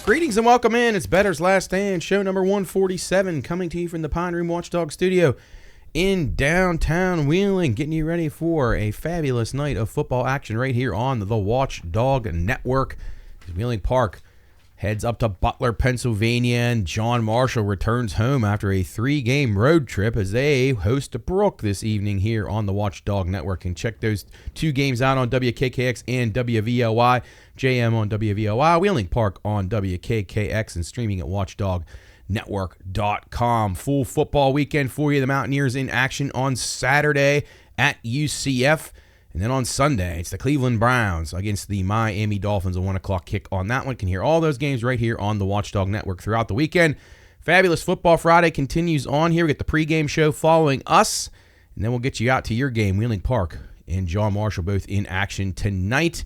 Greetings and welcome in. It's Bettor's Last Stand, show number 147, coming to you from the Pine Room Watchdog studio in downtown Wheeling, getting you ready for a fabulous night of football action right here on the Watchdog Network. Wheeling Park heads up to Butler, Pennsylvania, and John Marshall returns home after a 3-game road trip as they host Brook this evening here on the Watchdog Network. And check those 2 games out on WKKX and WVOY. JM on WVOY, Wheeling Park on WKKX, and streaming at watchdognetwork.com. Full football weekend for you. The Mountaineers in action on Saturday at UCF. And then on Sunday, it's the Cleveland Browns against the Miami Dolphins. A 1 o'clock kick on that one. Can hear all those games right here on the Watchdog Network throughout the weekend. Fabulous Football Friday continues on here. We get the pregame show following us. And then we'll get you out to your game, Wheeling Park and John Marshall, both in action tonight.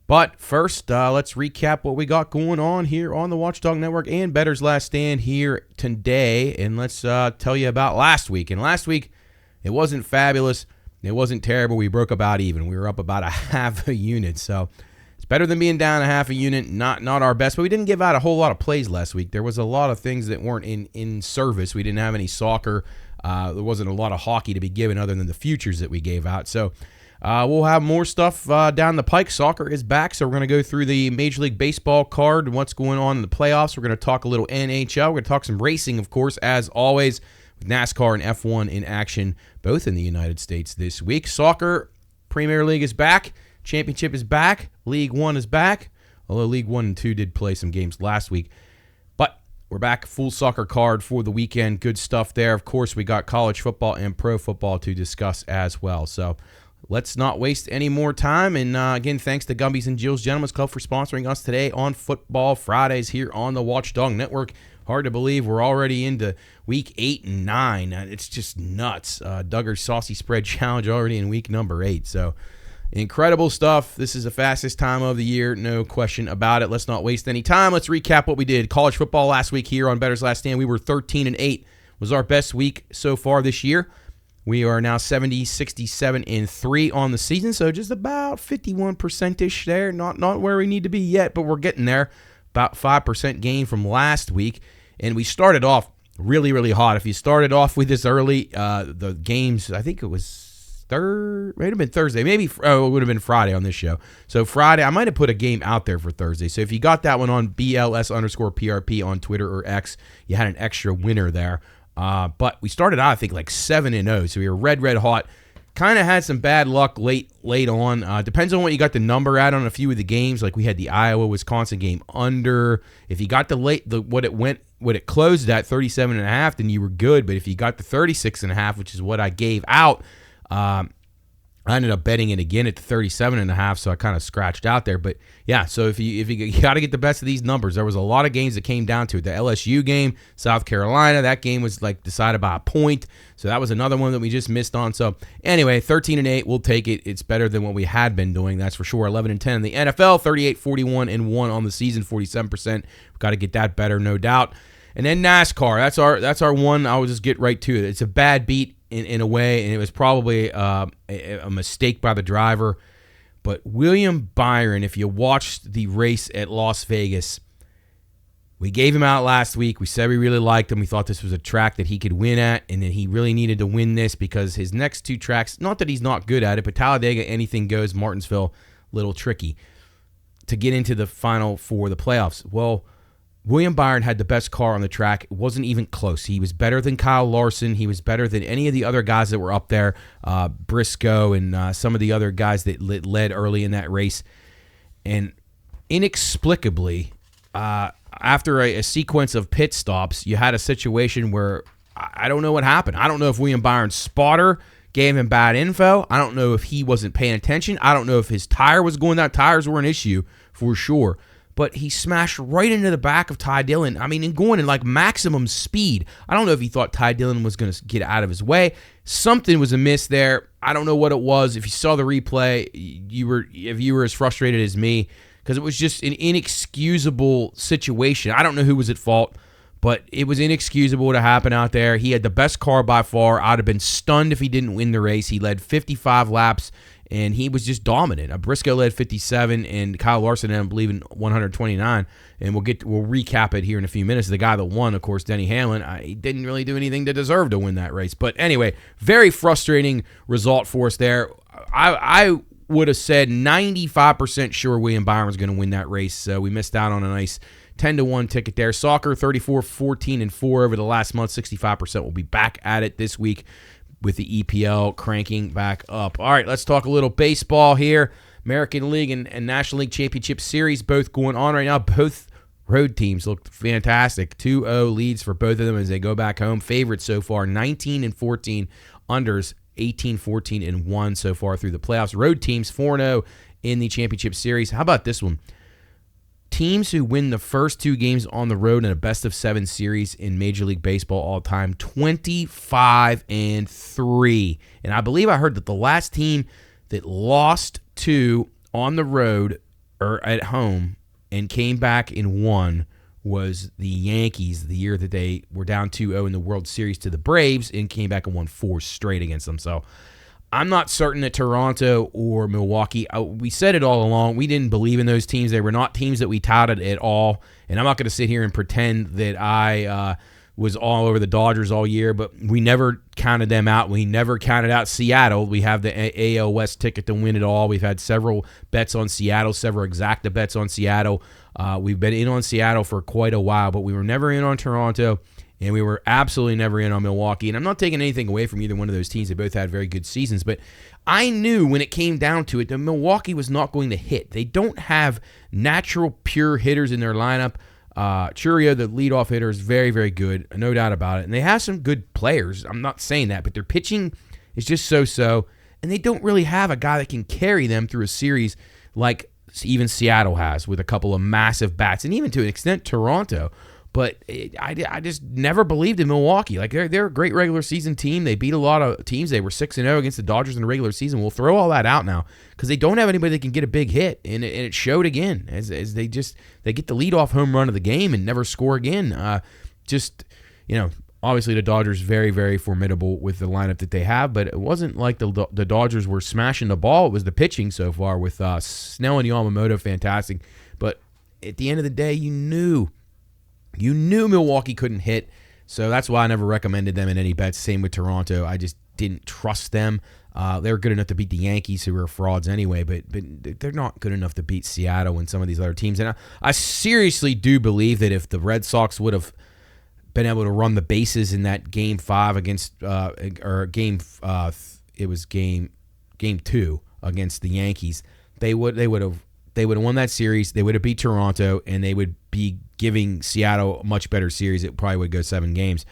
But first, let's recap what we got going on here on the Watchdog Network and Bettor's Last Stand here today. And let's tell you about last week. And last week, it wasn't fabulous. It wasn't terrible. We broke about even. We were up about a half a unit. So it's better than being down a half a unit. Not our best. But we didn't give out a whole lot of plays last week. There was a lot of things that weren't in service. We didn't have any soccer. There wasn't a lot of hockey to be given other than the futures that we gave out. So we'll have more stuff down the pike. Soccer is back, so we're going to go through the Major League Baseball card and what's going on in the playoffs. We're going to talk a little NHL. We're going to talk some racing, of course, as always, with NASCAR and F1 in action, both in the United States this week. Soccer, Premier League is back. Championship is back. League One is back, although League 1 and 2 did play some games last week. But we're back, full soccer card for the weekend. Good stuff there. Of course, we got college football and pro football to discuss as well. So let's not waste any more time. And again, thanks to Gumby's and Jill's Gentlemen's Club for sponsoring us today on Football Fridays here on the Watchdog Network. Hard to believe we're already into week 8 and 9. It's just nuts. Duggar's Saucy Spread Challenge already in week number 8. So incredible stuff. This is the fastest time of the year, no question about it. Let's not waste any time. Let's recap what we did. College football last week here on Bettor's Last Stand. We were 13-8. Was our best week so far this year. We are now 67-3 on the season, so just about 51%-ish there. Not where we need to be yet, but we're getting there. About 5% gain from last week. And we started off really, really hot. If you started off with this early, the games, I think it was it might have been Thursday. Maybe it would have been Friday on this show. So Friday, I might have put a game out there for Thursday. So if you got that one on BLS_PRP on Twitter or X, you had an extra winner there. But we started out, I think, like 7-0. So we were red hot. Kind of had some bad luck late on. Depends on what you got the number at on a few of the games. Like we had the Iowa-Wisconsin game under. If you got what it closed at 37.5, then you were good. But if you got the 36.5, which is what I gave out, I ended up betting it again at the 37.5, so I kind of scratched out there. But yeah, so if you got to get the best of these numbers, there was a lot of games that came down to it. The LSU game, South Carolina, that game was like decided by a point. So that was another one that we just missed on. So anyway, 13-8, we'll take it. It's better than what we had been doing, that's for sure. 11-10 in the NFL, 38-41-1 on the season, 47%. We've got to get that better, no doubt. And then NASCAR, that's our one. I'll just get right to it. It's a bad beat in a way, and it was probably a mistake by the driver. But William Byron, if you watched the race at Las Vegas, we gave him out last week. We said we really liked him. We thought this was a track that he could win at, and that he really needed to win this because his next 2 tracks, not that he's not good at it, but Talladega, anything goes. Martinsville, little tricky to get into the final for the playoffs. Well, William Byron had the best car on the track. It wasn't even close. He was better than Kyle Larson. He was better than any of the other guys that were up there, Briscoe and some of the other guys that led early in that race. And inexplicably, after a sequence of pit stops, you had a situation where I don't know what happened. I don't know if William Byron's spotter gave him bad info. I don't know if he wasn't paying attention. I don't know if his tire was going down. Tires were an issue for sure. But he smashed right into the back of Ty Dillon. I mean, and going in like maximum speed. I don't know if he thought Ty Dillon was going to get out of his way. Something was amiss there. I don't know what it was. If you saw the replay, if you were as frustrated as me, because it was just an inexcusable situation. I don't know who was at fault, But it was inexcusable to happen out there. He had the best car by far. I'd have been stunned if he didn't win the race. He led 55 laps, and he was just dominant. Briscoe led 57, and Kyle Larson, I believe, in 129. And we'll recap it here in a few minutes. The guy that won, of course, Denny Hamlin, he didn't really do anything to deserve to win that race. But anyway, very frustrating result for us there. I would have said 95% sure William Byron was going to win that race. So we missed out on a nice 10-1 ticket there. Soccer, 34-14-4 over the last month. 65% will be back at it this week with the EPL cranking back up. All right, let's talk a little baseball here. American League and National League Championship Series both going on right now. Both road teams look fantastic. 2-0 leads for both of them as they go back home. Favorites so far, 19-14. Unders, 18-14-1 so far through the playoffs. Road teams, 4-0 in the Championship Series. How about this one? Teams who win the first 2 games on the road in a best-of-7 series in Major League Baseball all-time, 25-3. And I believe I heard that the last team that lost 2 on the road or at home and came back and won was the Yankees the year that they were down 2-0 in the World Series to the Braves and came back and won 4 straight against them. So I'm not certain that Toronto or Milwaukee, we said it all along, we didn't believe in those teams. They were not teams that we touted at all. And I'm not going to sit here and pretend that I was all over the Dodgers all year, but we never counted them out. We never counted out Seattle. We have the AL West ticket to win it all. We've had several bets on Seattle, several exacta bets on Seattle. We've been in on Seattle for quite a while, but we were never in on Toronto. And we were absolutely never in on Milwaukee. And I'm not taking anything away from either one of those teams. They both had very good seasons. But I knew when it came down to it that Milwaukee was not going to hit. They don't have natural, pure hitters in their lineup. Churio, the leadoff hitter, is very, very good. No doubt about it. And they have some good players. I'm not saying that. But their pitching is just so-so. And they don't really have a guy that can carry them through a series like even Seattle has with a couple of massive bats. And even to an extent, Toronto. But I just never believed in Milwaukee. Like they're a great regular season team. They beat a lot of teams. They were 6-0 against the Dodgers in the regular season. We'll throw all that out now because they don't have anybody that can get a big hit, and it showed again as they get the leadoff home run of the game and never score again. Obviously the Dodgers very, very formidable with the lineup that they have, but it wasn't like the Dodgers were smashing the ball. It was the pitching so far with Snell and Yamamoto fantastic. But at the end of the day, you knew Milwaukee couldn't hit, so that's why I never recommended them in any bets. Same with Toronto. I just didn't trust them. They were good enough to beat the Yankees, who were frauds anyway, but they're not good enough to beat Seattle and some of these other teams. And I seriously do believe that if the Red Sox would have been able to run the bases in that Game 5 against Game 2 against the Yankees, they would have won that series. They would have beat Toronto, and they would be giving Seattle a much better series. It probably would go 7 games.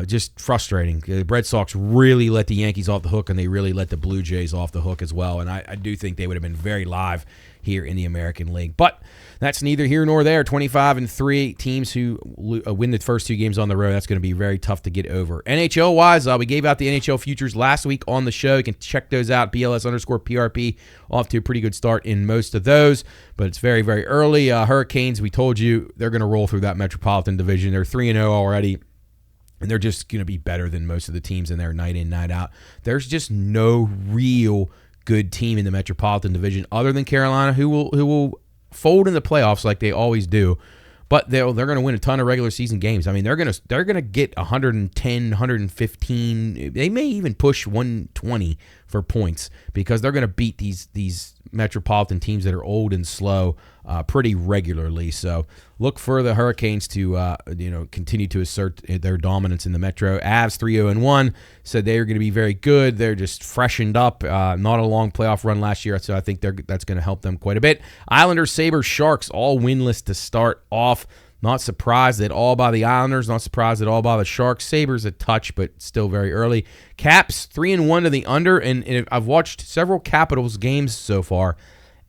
Just frustrating. The Red Sox really let the Yankees off the hook, and they really let the Blue Jays off the hook as well. And I do think they would have been very live here in the American League. But that's neither here nor there. 25-3 teams who win the first 2 games on the road. That's going to be very tough to get over. NHL-wise, we gave out the NHL futures last week on the show. You can check those out. BLS_PRP off to a pretty good start in most of those, but it's very, very early. Hurricanes, we told you, they're going to roll through that Metropolitan Division. They're 3-0 already. And they're just going to be better than most of the teams in there night in, night out. There's just no real good team in the Metropolitan Division other than Carolina who will fold in the playoffs like they always do. But they're going to win a ton of regular season games. I mean, they're going to get 110, 115. They may even push 120 for points because they're going to beat these Metropolitan teams that are old and slow pretty regularly. So look for the Hurricanes to continue to assert their dominance in the Metro. Avs 3-0-1 said they are going to be very good. They're just freshened up. Not a long playoff run last year, so I think that's going to help them quite a bit. Islanders, Sabres, Sharks all winless to start off. Not surprised at all by the Islanders. Not surprised at all by the Sharks. Sabres a touch, but still very early. Caps 3-1 to the under, and I've watched several Capitals games so far,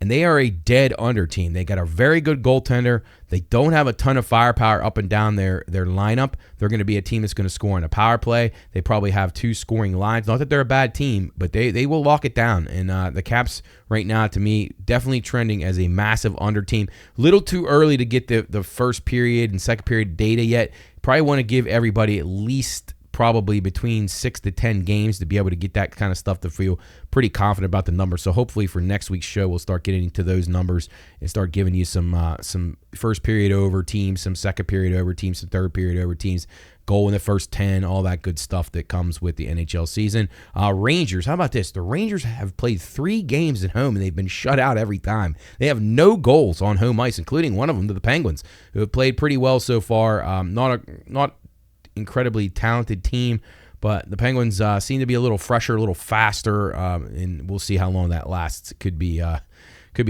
and they are a dead under team. They got a very good goaltender. They don't have a ton of firepower up and down their lineup. They're going to be a team that's going to score in a power play. They probably have 2 scoring lines. Not that they're a bad team, but they will lock it down. And the Caps right now, to me, definitely trending as a massive under team. Little too early to get the first period and second period data yet. Probably want to give everybody at least probably between 6 to 10 games to be able to get that kind of stuff to feel pretty confident about the numbers. So hopefully for next week's show, we'll start getting into those numbers and start giving you some first period over teams, some second period over teams, some third period over teams, goal in the first 10, all that good stuff that comes with the NHL season. Rangers, how about this? The Rangers have played 3 games at home, and they've been shut out every time. They have no goals on home ice, including one of them to the Penguins, who have played pretty well so far. Not incredibly talented team, but the Penguins seem to be a little fresher, a little faster, and we'll see how long that lasts. It could be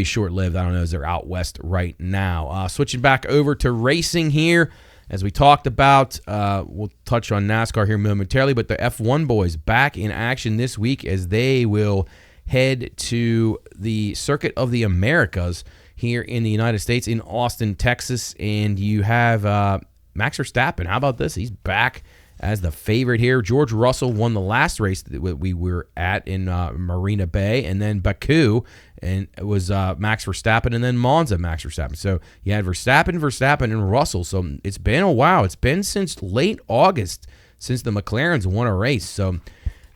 short-lived. I don't know, as they're out west right now. Switching back over to racing here, as we talked about, we'll touch on NASCAR here momentarily, but the F1 boys back in action this week as they will head to the Circuit of the Americas here in the United States in Austin, Texas, and you have Max Verstappen. How about this? He's back as the favorite here. George Russell won the last race that we were at in Marina Bay, and then Baku, and it was Max Verstappen, and then Monza, Max Verstappen. So you had Verstappen, and Russell. So it's been a while. It's been since late August since the McLarens won a race. So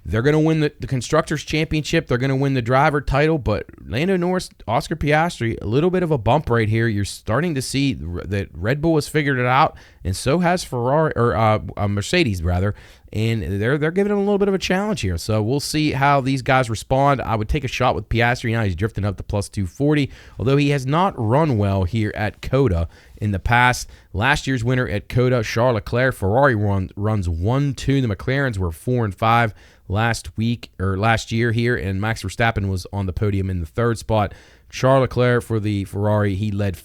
they're going to win the Constructors' Championship. They're going to win the driver title. But Lando Norris, Oscar Piastri, a little bit of a bump right here. You're starting to see that Red Bull has figured it out, and so has Ferrari, or Mercedes, rather. And they're giving them a little bit of a challenge here. So we'll see how these guys respond. I would take a shot with Piastri now. He's drifting up to plus 240, although he has not run well here at COTA in the past. Last year's winner at COTA, Charles Leclerc. Ferrari runs 1-2. The McLarens were 4-5 last year here, and Max Verstappen was on the podium in the 3rd spot. Charles Leclerc for the Ferrari, he led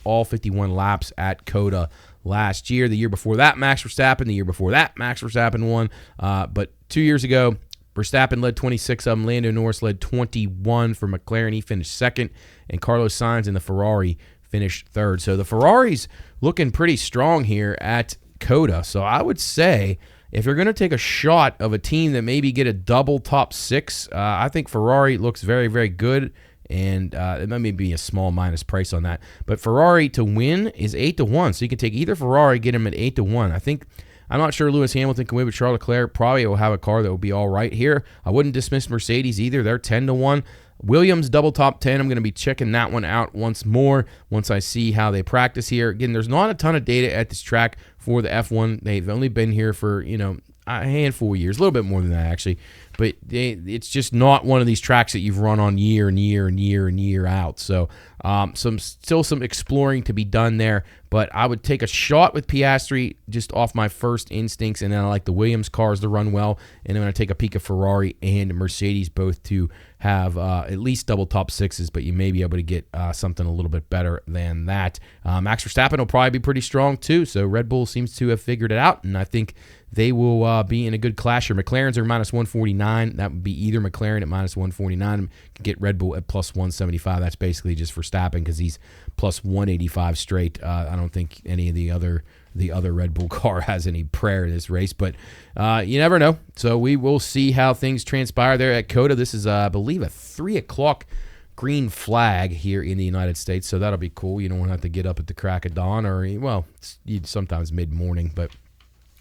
all 51 laps at COTA last year. The year before that, Max Verstappen. The year before that, Max Verstappen won. But 2 years ago, Verstappen led 26 of them. Lando Norris led 21 for McLaren. He finished 2nd, and Carlos Sainz in the Ferrari finished 3rd. So the Ferrari's looking pretty strong here at COTA. So I would say, if you're going to take a shot of a team that maybe get a double top 6, I think Ferrari looks very, very good, and it may be a small minus price on that. But Ferrari to win is 8-1, so you can take either Ferrari, get him at 8-1. I'm not sure Lewis Hamilton can win, but Charles Leclerc probably will have a car that will be all right here. I wouldn't dismiss Mercedes either. They're 10-1. Williams double top 10. I'm going to be checking that one out once more once I see how they practice here. Again, there's not a ton of data at this track for the F1. They've only been here for, a handful of years, a little bit more than that actually. But it's just not one of these tracks that you've run on year and year out. So still some exploring to be done there. But I would take a shot with Piastri just off my first instincts, and then I like the Williams cars to run well. And I'm going to take a peek at Ferrari and Mercedes both to have at least double top 6s, but you may be able to get something a little bit better than that. Max Verstappen will probably be pretty strong too. So Red Bull seems to have figured it out, and I think they will be in a good clash here. McLarens are minus 149. That would be either McLaren at minus 149. Get Red Bull at plus 175. That's basically just Verstappen because he's plus 185 straight. I don't think any of the other Red Bull car has any prayer in this race, but you never know. So we will see how things transpire there at COTA. This is, I believe, a 3 o'clock green flag here in the United States, so that'll be cool. You don't have to get up at the crack of dawn, or, well, sometimes mid-morning, but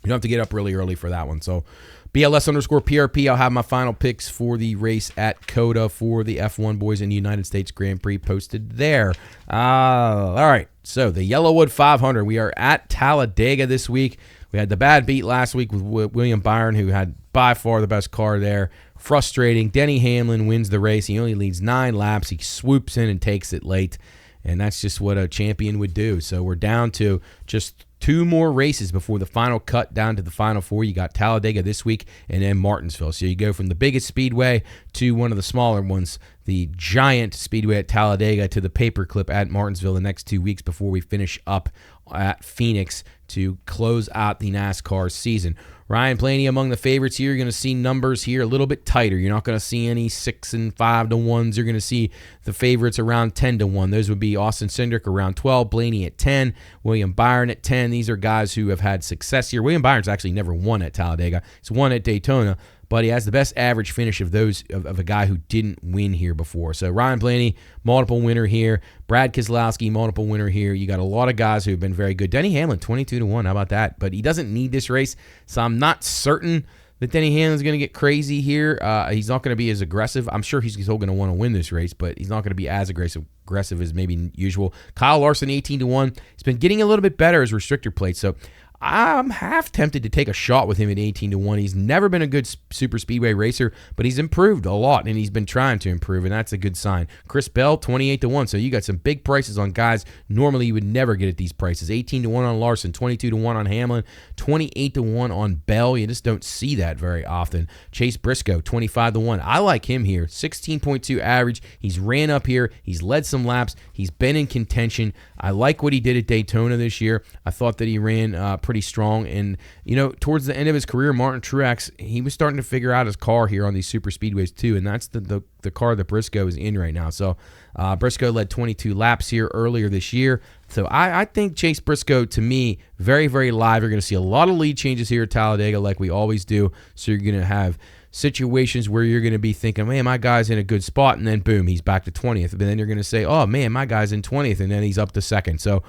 you don't have to get up really early for that one. So BLS_PRP, I'll have my final picks for the race at COTA for the F1 boys in the United States Grand Prix posted there. All right, so the YellaWood 500. We are at Talladega this week. We had the bad beat last week with William Byron, who had by far the best car there. Frustrating. Denny Hamlin wins the race. He only leads 9 laps. He swoops in and takes it late, and that's just what a champion would do. So we're down to just 2 more races before the final cut down to the final 4. You got Talladega this week and then Martinsville. So you go from the biggest speedway to one of the smaller ones the giant speedway at Talladega to the paperclip at Martinsville the next 2 weeks before we finish up at Phoenix to close out the NASCAR season. Ryan Blaney among the favorites here. You're going to see numbers here a little bit tighter. You're not going to see any 6 and 5 to 1s. You're going to see the favorites around 10 to 1. Those would be Austin Cindric around 12, Blaney at 10, William Byron at 10. These are guys who have had success here. William Byron's actually never won at Talladega. He's won at Daytona, but he has the best average finish of those of a guy who didn't win here before. So Ryan Blaney, multiple winner here. Brad Keselowski, multiple winner here. You got a lot of guys who have been very good. Denny Hamlin, 22 to 1. How about that? But he doesn't need this race, so I'm not certain that Denny Hamlin's going to get crazy here. He's not going to be as aggressive. I'm sure he's still going to want to win this race, but he's not going to be as aggressive as maybe usual. Kyle Larson, 18 to 1. He's been getting a little bit better as restrictor plate, so I'm half tempted to take a shot with him at 18 to 1. He's never been a good super speedway racer, but he's improved a lot, and he's been trying to improve, and that's a good sign. Chris Bell, 28 to 1. So you got some big prices on guys normally you would never get at these prices. 18 to 1 on Larson, 22 to 1 on Hamlin, 28 to 1 on Bell. You just don't see that very often. Chase Briscoe, 25 to 1. I like him here. 16.2 average. He's ran up here. He's led some laps. He's been in contention. I like what he did at Daytona this year. I thought that he ran pretty strong, and towards the end of his career, Martin Truex, he was starting to figure out his car here on these super speedways too, and that's the car that Briscoe is in right now. So Briscoe led 22 laps here earlier this year, so I think Chase Briscoe, to me, very, very live. You're going to see a lot of lead changes here at Talladega like we always do, so you're going to have situations where you're going to be thinking, man, my guy's in a good spot, and then boom, he's back to 20th, but then you're going to say, oh man, my guy's in 20th, and then he's up to second. So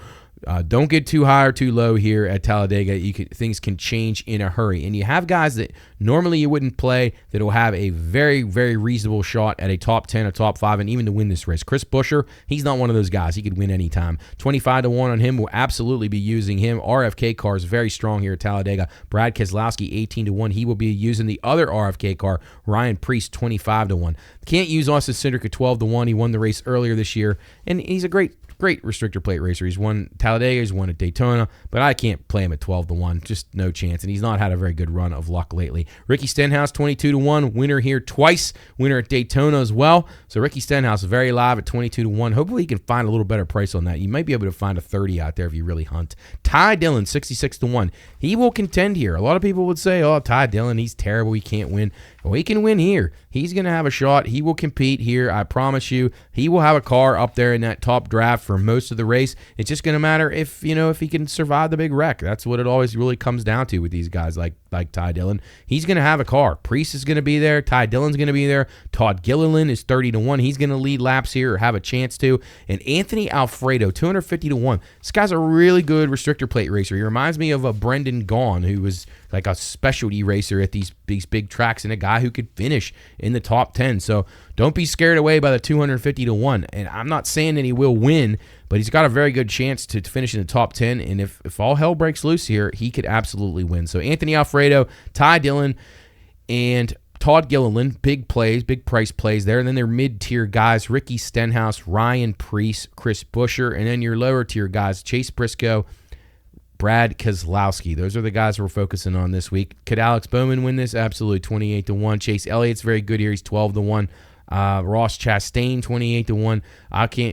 don't get too high or too low here at Talladega. Things can change in a hurry. And you have guys that normally you wouldn't play that will have a very, very reasonable shot at a top 10, a top 5, and even to win this race. Chris Buescher, he's not one of those guys. He could win anytime. 25 to 1 on him. We'll absolutely be using him. RFK car is very strong here at Talladega. Brad Keselowski, 18 to 1. He will be using the other RFK car, Ryan Preece, 25 to 1. Can't use Austin Cindric at 12 to 1. He won the race earlier this year, and he's a great restrictor plate racer. He's won Talladega, he's won at Daytona, but I can't play him at 12 to 1. Just no chance, and he's not had a very good run of luck lately. Ricky Stenhouse, 22 to 1, winner here twice, winner at Daytona as well. So Ricky Stenhouse very live at 22 to 1. Hopefully he can find a little better price on that. You might be able to find a 30 out there if you really hunt. Ty Dillon, 66 to 1. He will contend here. A lot of people would say, oh, Ty Dillon, he's terrible, he can't win. Well, he can win here. He's going to have a shot. He will compete here. I promise you. He will have a car up there in that top draft for most of the race. It's just going to matter if he can survive the big wreck. That's what it always really comes down to with these guys like Ty Dillon. He's going to have a car. Preece is going to be there. Ty Dillon's going to be there. Todd Gilliland is 30 to 1. He's going to lead laps here or have a chance to. And Anthony Alfredo, 250 to 1. This guy's a really good restrictor plate racer. He reminds me of a Brendan Gaughan, who was like a specialty racer at these big tracks, and a guy who could finish in the top 10. So don't be scared away by the 250 to 1. And I'm not saying that he will win, but he's got a very good chance to finish in the top 10. And if all hell breaks loose here, he could absolutely win. So Anthony Alfredo, Ty Dillon, and Todd Gilliland, big plays, big price plays there. And then their mid-tier guys, Ricky Stenhouse, Ryan Preece, Chris Buescher, and then your lower-tier guys, Chase Briscoe, Brad Keselowski. Those are the guys we're focusing on this week. Could Alex Bowman win this? Absolutely, 28 to 1. Chase Elliott's very good here. He's 12 to 1. Ross Chastain, 28 to 1.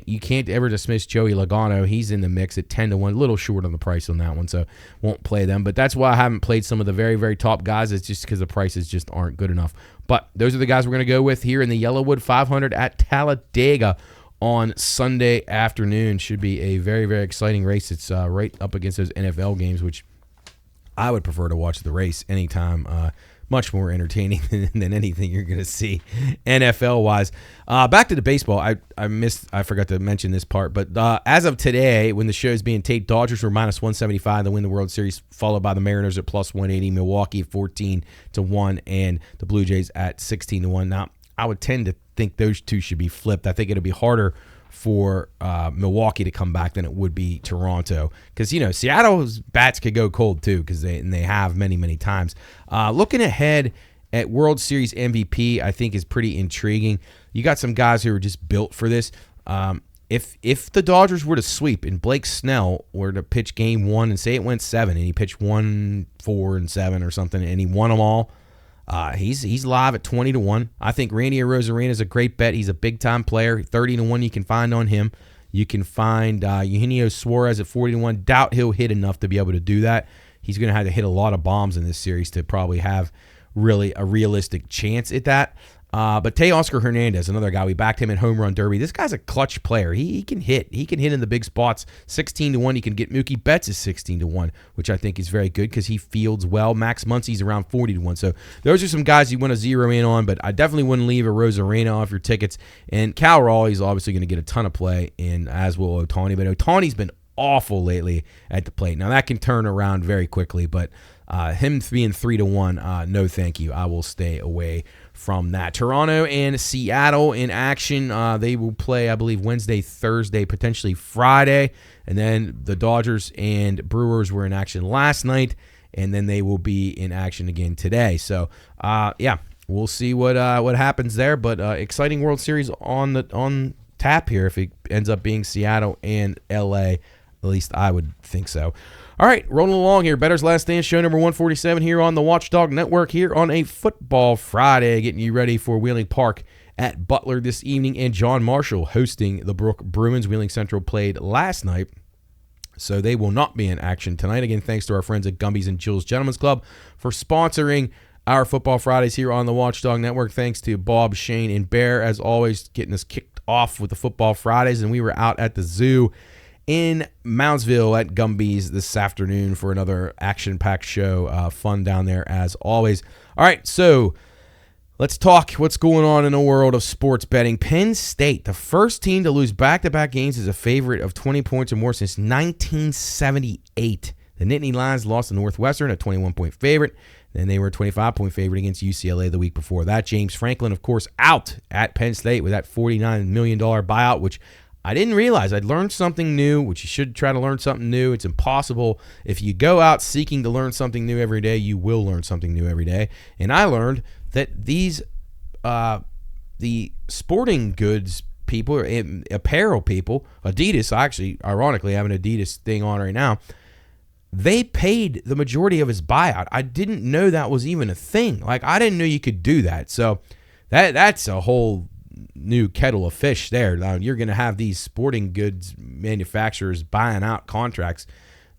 You can't ever dismiss Joey Logano. He's in the mix at 10 to 1. A little short on the price on that one, so won't play them. But that's why I haven't played some of the very, very top guys. It's just because the prices just aren't good enough. But those are the guys we're going to go with here in the YellaWood 500 at Talladega on Sunday afternoon. Should be a very, very exciting race. It's right up against those NFL games, which I would prefer to watch the race anytime. Much more entertaining than anything you're going to see NFL-wise. Back to the baseball. I forgot to mention this part, but as of today, when the show is being taped, Dodgers were minus 175 to win the World Series, followed by the Mariners at plus 180, Milwaukee at 14 to 1, and the Blue Jays at 16 to 1. Now, I would tend to think those two should be flipped. I think it'll be harder for Milwaukee to come back than it would be Toronto, because Seattle's bats could go cold too, because they have many times. Looking ahead at World Series MVP, I think is pretty intriguing. You got some guys who are just built for this. If the Dodgers were to sweep and Blake Snell were to pitch game 1 and say it went 7 and he pitched 1, 4, and 7 or something and he won them all, He's live at 20-1. I think Randy Arozarena is a great bet. He's a big-time player. 30-1 you can find on him. You can find Eugenio Suarez at 40-1. Doubt he'll hit enough to be able to do that. He's going to have to hit a lot of bombs in this series to probably have really a realistic chance at that. But Teoscar Hernandez, another guy, we backed him in Home Run Derby. This guy's a clutch player. He can hit. He can hit in the big spots. 16-1. You can get Mookie Betts is 16-1, which I think is very good because he fields well. Max Muncy's around 40-1. So those are some guys you want to zero in on, but I definitely wouldn't leave Arozarena off your tickets. And Cal Raleigh's obviously going to get a ton of play, and as will Ohtani. But Ohtani's been awful lately at the plate. Now that can turn around very quickly, but him being 3-1, no thank you. I will stay away from that. Toronto and Seattle in action. They will play, I believe, Wednesday, Thursday, potentially Friday. And then the Dodgers and Brewers were in action last night, and then they will be in action again today. So, we'll see what happens there. But exciting World Series on tap here if it ends up being Seattle and LA. At least I would think so. All right, rolling along here. Bettor's Last Stand, show number 147 here on the Watchdog Network here on a Football Friday, getting you ready for Wheeling Park at Butler this evening, and John Marshall hosting the Brook Bruins. Wheeling Central played last night, so they will not be in action tonight. Again, thanks to our friends at Gumby's and Jill's Gentlemen's Club for sponsoring our Football Fridays here on the Watchdog Network. Thanks to Bob, Shane, and Bear, as always, getting us kicked off with the Football Fridays, and we were out at the zoo in Moundsville at Gumby's this afternoon for another action-packed show. Fun down there as always. All right, so let's talk what's going on in the world of sports betting. Penn State, the first team to lose back-to-back games as a favorite of 20 points or more since 1978. The Nittany Lions lost to Northwestern, a 21-point favorite. Then they were a 25-point favorite against UCLA the week before that. James Franklin, of course, out at Penn State with that $49 million buyout, which I didn't realize. I'd learned something new, which you should try to learn something new. It's impossible. If you go out seeking to learn something new every day, you will learn something new every day. And I learned that these the sporting goods people, apparel people, Adidas, actually, ironically, I have an Adidas thing on right now, they paid the majority of his buyout. I didn't know that was even a thing. Like, I didn't know you could do that. So that's a whole new kettle of fish there. Now you're going to have these sporting goods manufacturers buying out contracts.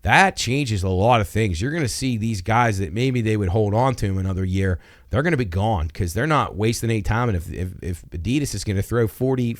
That changes a lot of things. You're going to see these guys that maybe they would hold on to another year, they're going to be gone because they're not wasting any time. And if Adidas is going to throw 40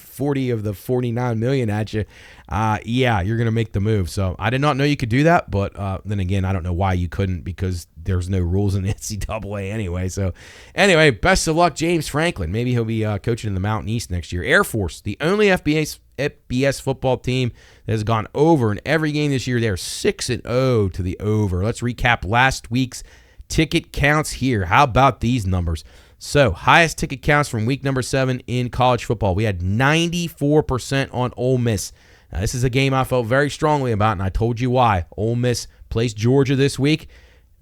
of the $49 million at you, you're going to make the move. So I did not know you could do that, but then again, I don't know why you couldn't because there's no rules in the NCAA anyway. So anyway, best of luck, James Franklin. Maybe he'll be coaching in the Mountain East next year. Air Force, the only FBS football team that has gone over in every game this year. They're 6-0 to the over. Let's recap last week's ticket counts here. How about these numbers? So, highest ticket counts from week number 7 in college football. We had 94% on Ole Miss. Now, this is a game I felt very strongly about, and I told you why. Ole Miss plays Georgia this week.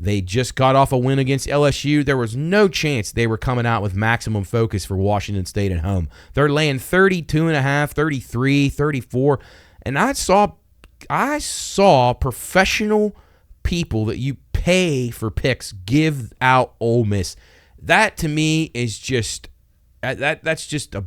They just got off a win against LSU. There was no chance they were coming out with maximum focus for Washington State at home. They're laying 32.5, 33, 34. And I saw professional people that you pay for picks give out Ole Miss. That to me is just that's just a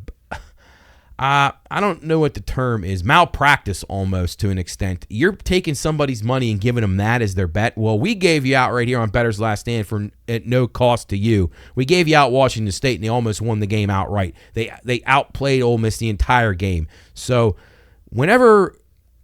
I don't know what the term is, malpractice almost to an extent. You're taking somebody's money and giving them that as their bet. Well, we gave you out right here on Bettor's Last Stand for at no cost to you. We gave you out Washington State, and they almost won the game outright. They outplayed Ole Miss the entire game. So whenever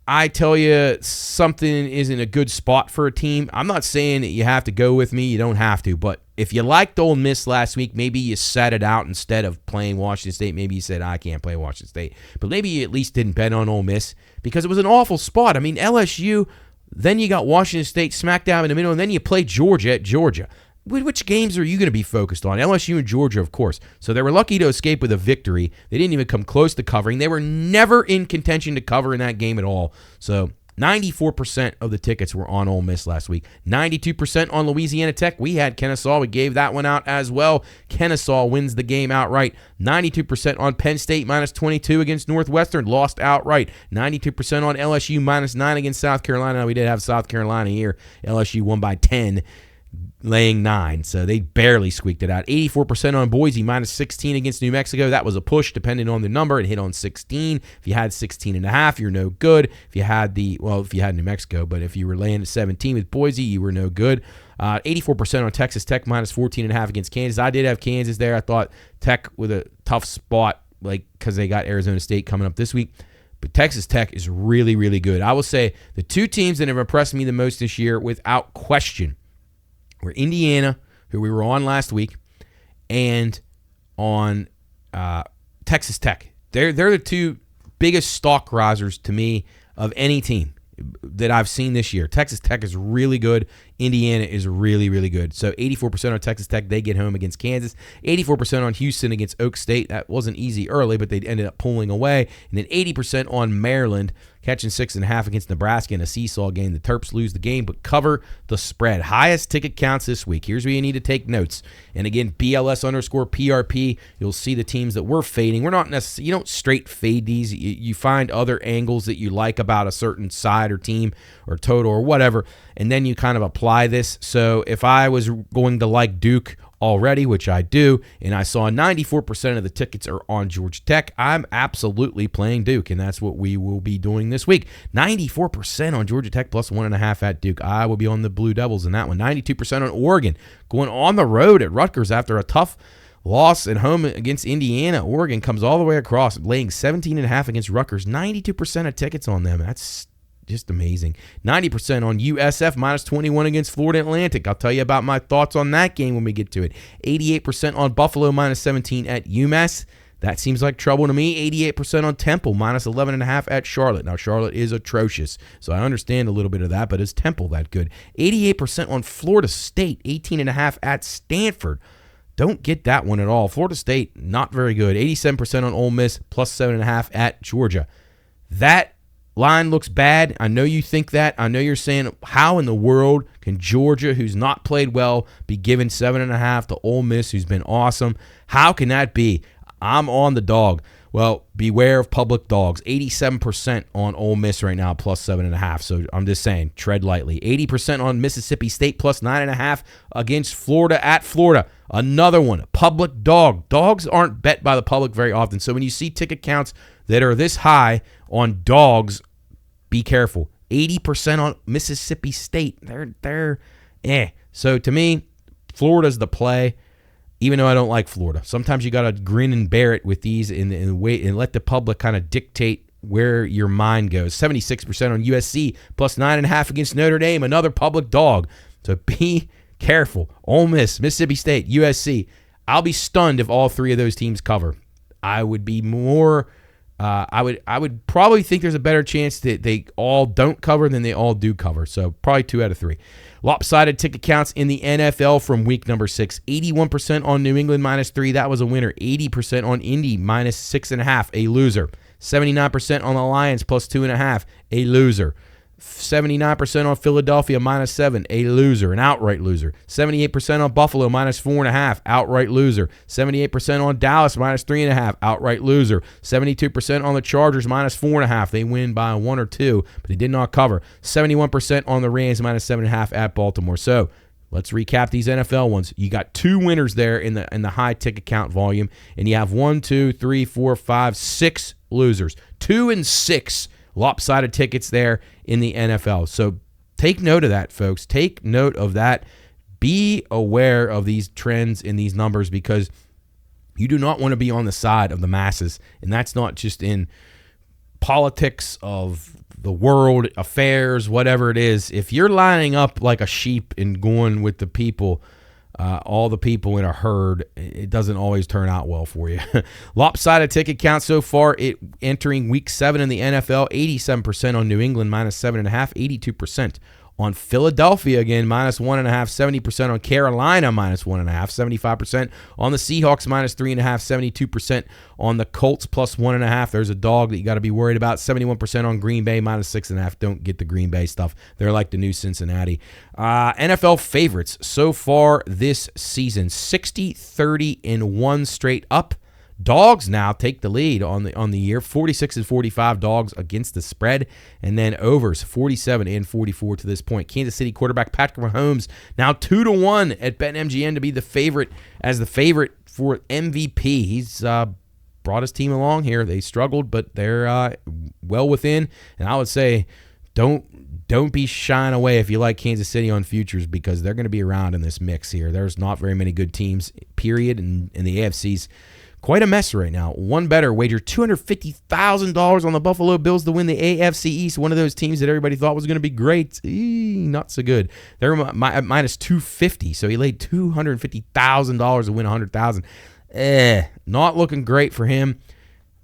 I tell you something isn't a good spot for a team, I'm not saying that you have to go with me. You don't have to. But if you liked Ole Miss last week, maybe you sat it out instead of playing Washington State. Maybe you said, I can't play Washington State. But maybe you at least didn't bet on Ole Miss because it was an awful spot. I mean, LSU, then you got Washington State smack dab in the middle, and then you play Georgia at Georgia. Which games are you going to be focused on? LSU and Georgia, of course. So they were lucky to escape with a victory. They didn't even come close to covering. They were never in contention to cover in that game at all. So 94% of the tickets were on Ole Miss last week. 92% on Louisiana Tech. We had Kennesaw. We gave that one out as well. Kennesaw wins the game outright. 92% on Penn State minus 22 against Northwestern. Lost outright. 92% on LSU minus 9 against South Carolina. We did have South Carolina here. LSU won by 10. laying 9. So they barely squeaked it out. 84% on Boise, minus 16 against New Mexico. That was a push, depending on the number. It hit on 16. If you had 16.5, you're no good. If you had New Mexico, but if you were laying at 17 with Boise, you were no good. 84% on Texas Tech, minus 14.5 against Kansas. I did have Kansas there. I thought Tech with a tough spot, because they got Arizona State coming up this week. But Texas Tech is really, really good. I will say the two teams that have impressed me the most this year, without question, were Indiana, who we were on last week, and on Texas Tech. They're the two biggest stock risers to me of any team that I've seen this year. Texas Tech is really good. Indiana is really, really good. So 84% on Texas Tech. They get home against Kansas. 84% on Houston against Oak State. That wasn't easy early, but they ended up pulling away. And then 80% on Maryland, catching 6.5 against Nebraska in a seesaw game. The Terps lose the game, but cover the spread. Highest ticket counts this week. Here's where you need to take notes. And again, BLS_PRP. You'll see the teams that we're fading. We're not necessarily, you don't straight fade these. You find other angles that you like about a certain side or team or total or whatever, and then you kind of apply this. So if I was going to like Duke already, which I do, and I saw 94% of the tickets are on Georgia Tech, I'm absolutely playing Duke, and that's what we will be doing this week. 94% on Georgia Tech plus 1.5 at Duke. I will be on the Blue Devils in that one. 92% on Oregon, going on the road at Rutgers after a tough loss at home against Indiana. Oregon comes all the way across, laying 17.5 against Rutgers. 92% of tickets on them. That's just amazing. 90% on USF, minus 21 against Florida Atlantic. I'll tell you about my thoughts on that game when we get to it. 88% on Buffalo, minus 17 at UMass. That seems like trouble to me. 88% on Temple, minus 11.5 at Charlotte. Now, Charlotte is atrocious, so I understand a little bit of that, but is Temple that good? 88% on Florida State, 18.5 at Stanford. Don't get that one at all. Florida State, not very good. 87% on Ole Miss, plus 7.5 at Georgia. That line looks bad. I know you think that. I know you're saying, how in the world can Georgia, who's not played well, be given 7.5 to Ole Miss, who's been awesome? How can that be? I'm on the dog. Well, beware of public dogs. 87% on Ole Miss right now, plus 7.5. So I'm just saying, tread lightly. 80% on Mississippi State, plus 9.5 against Florida at Florida. Another one, public dog. Dogs aren't bet by the public very often. So when you see ticket counts that are this high on dogs, be careful. 80% on Mississippi State. They're So to me, Florida's the play, even though I don't like Florida. Sometimes you got to grin and bear it with these and wait and let the public kind of dictate where your mind goes. 76% on USC, plus 9.5 against Notre Dame. Another public dog. So be careful. Ole Miss, Mississippi State, USC. I'll be stunned if all three of those teams cover. I would be more... I would probably think there's a better chance that they all don't cover than they all do cover. So probably 2 out of 3. Lopsided ticket counts in the NFL from week number 6. 81% on New England, minus 3. That was a winner. 80% on Indy, minus 6.5. A loser. 79% on the Lions, plus 2.5. A loser. 79% on Philadelphia, minus 7, a loser, an outright loser. 78% on Buffalo, minus 4.5, outright loser. 78% on Dallas, minus 3.5, outright loser. 72% on the Chargers, minus 4.5. They win by 1 or 2, but they did not cover. 71% on the Rams, minus 7.5 at Baltimore. So let's recap these NFL ones. You got 2 winners there in the high ticket count volume, and you have 1, 2, 3, 4, 5, 6 losers. 2 and 6 lopsided tickets there in the NFL. So take note of that, folks. Take note of that. Be aware of these trends in these numbers, because you do not want to be on the side of the masses. And that's not just in politics of the world, affairs, whatever it is. If you're lining up like a sheep and going with the people, all the people in a herd, it doesn't always turn out well for you. Lopsided ticket count so far, entering week 7 in the NFL, 87% on New England, minus 7.5, 82% on Philadelphia, again, minus 1.5, 70% on Carolina, minus 1.5, 75% on the Seahawks, minus 3.5, 72% on the Colts, plus 1.5. There's a dog that you got to be worried about. 71% on Green Bay, minus 6.5. Don't get the Green Bay stuff. They're like the new Cincinnati. NFL favorites so far this season, 60, 30, and 1 straight up. Dogs now take the lead on the year, 46-45 dogs against the spread, and then overs 47-44 to this point. Kansas City quarterback Patrick Mahomes now 2-1 at BetMGM to be the favorite for MVP. He's brought his team along here. They struggled, but they're well within, and I would say don't be shying away if you like Kansas City on futures, because they're going to be around in this mix here. There's not very many good teams, period, and the AFC's quite a mess right now. One Bettor wagered $250,000 on the Buffalo Bills to win the AFC East, one of those teams that everybody thought was going to be great. Not so good. They're at minus 250, so he laid $250,000 to win $100,000. Not looking great for him.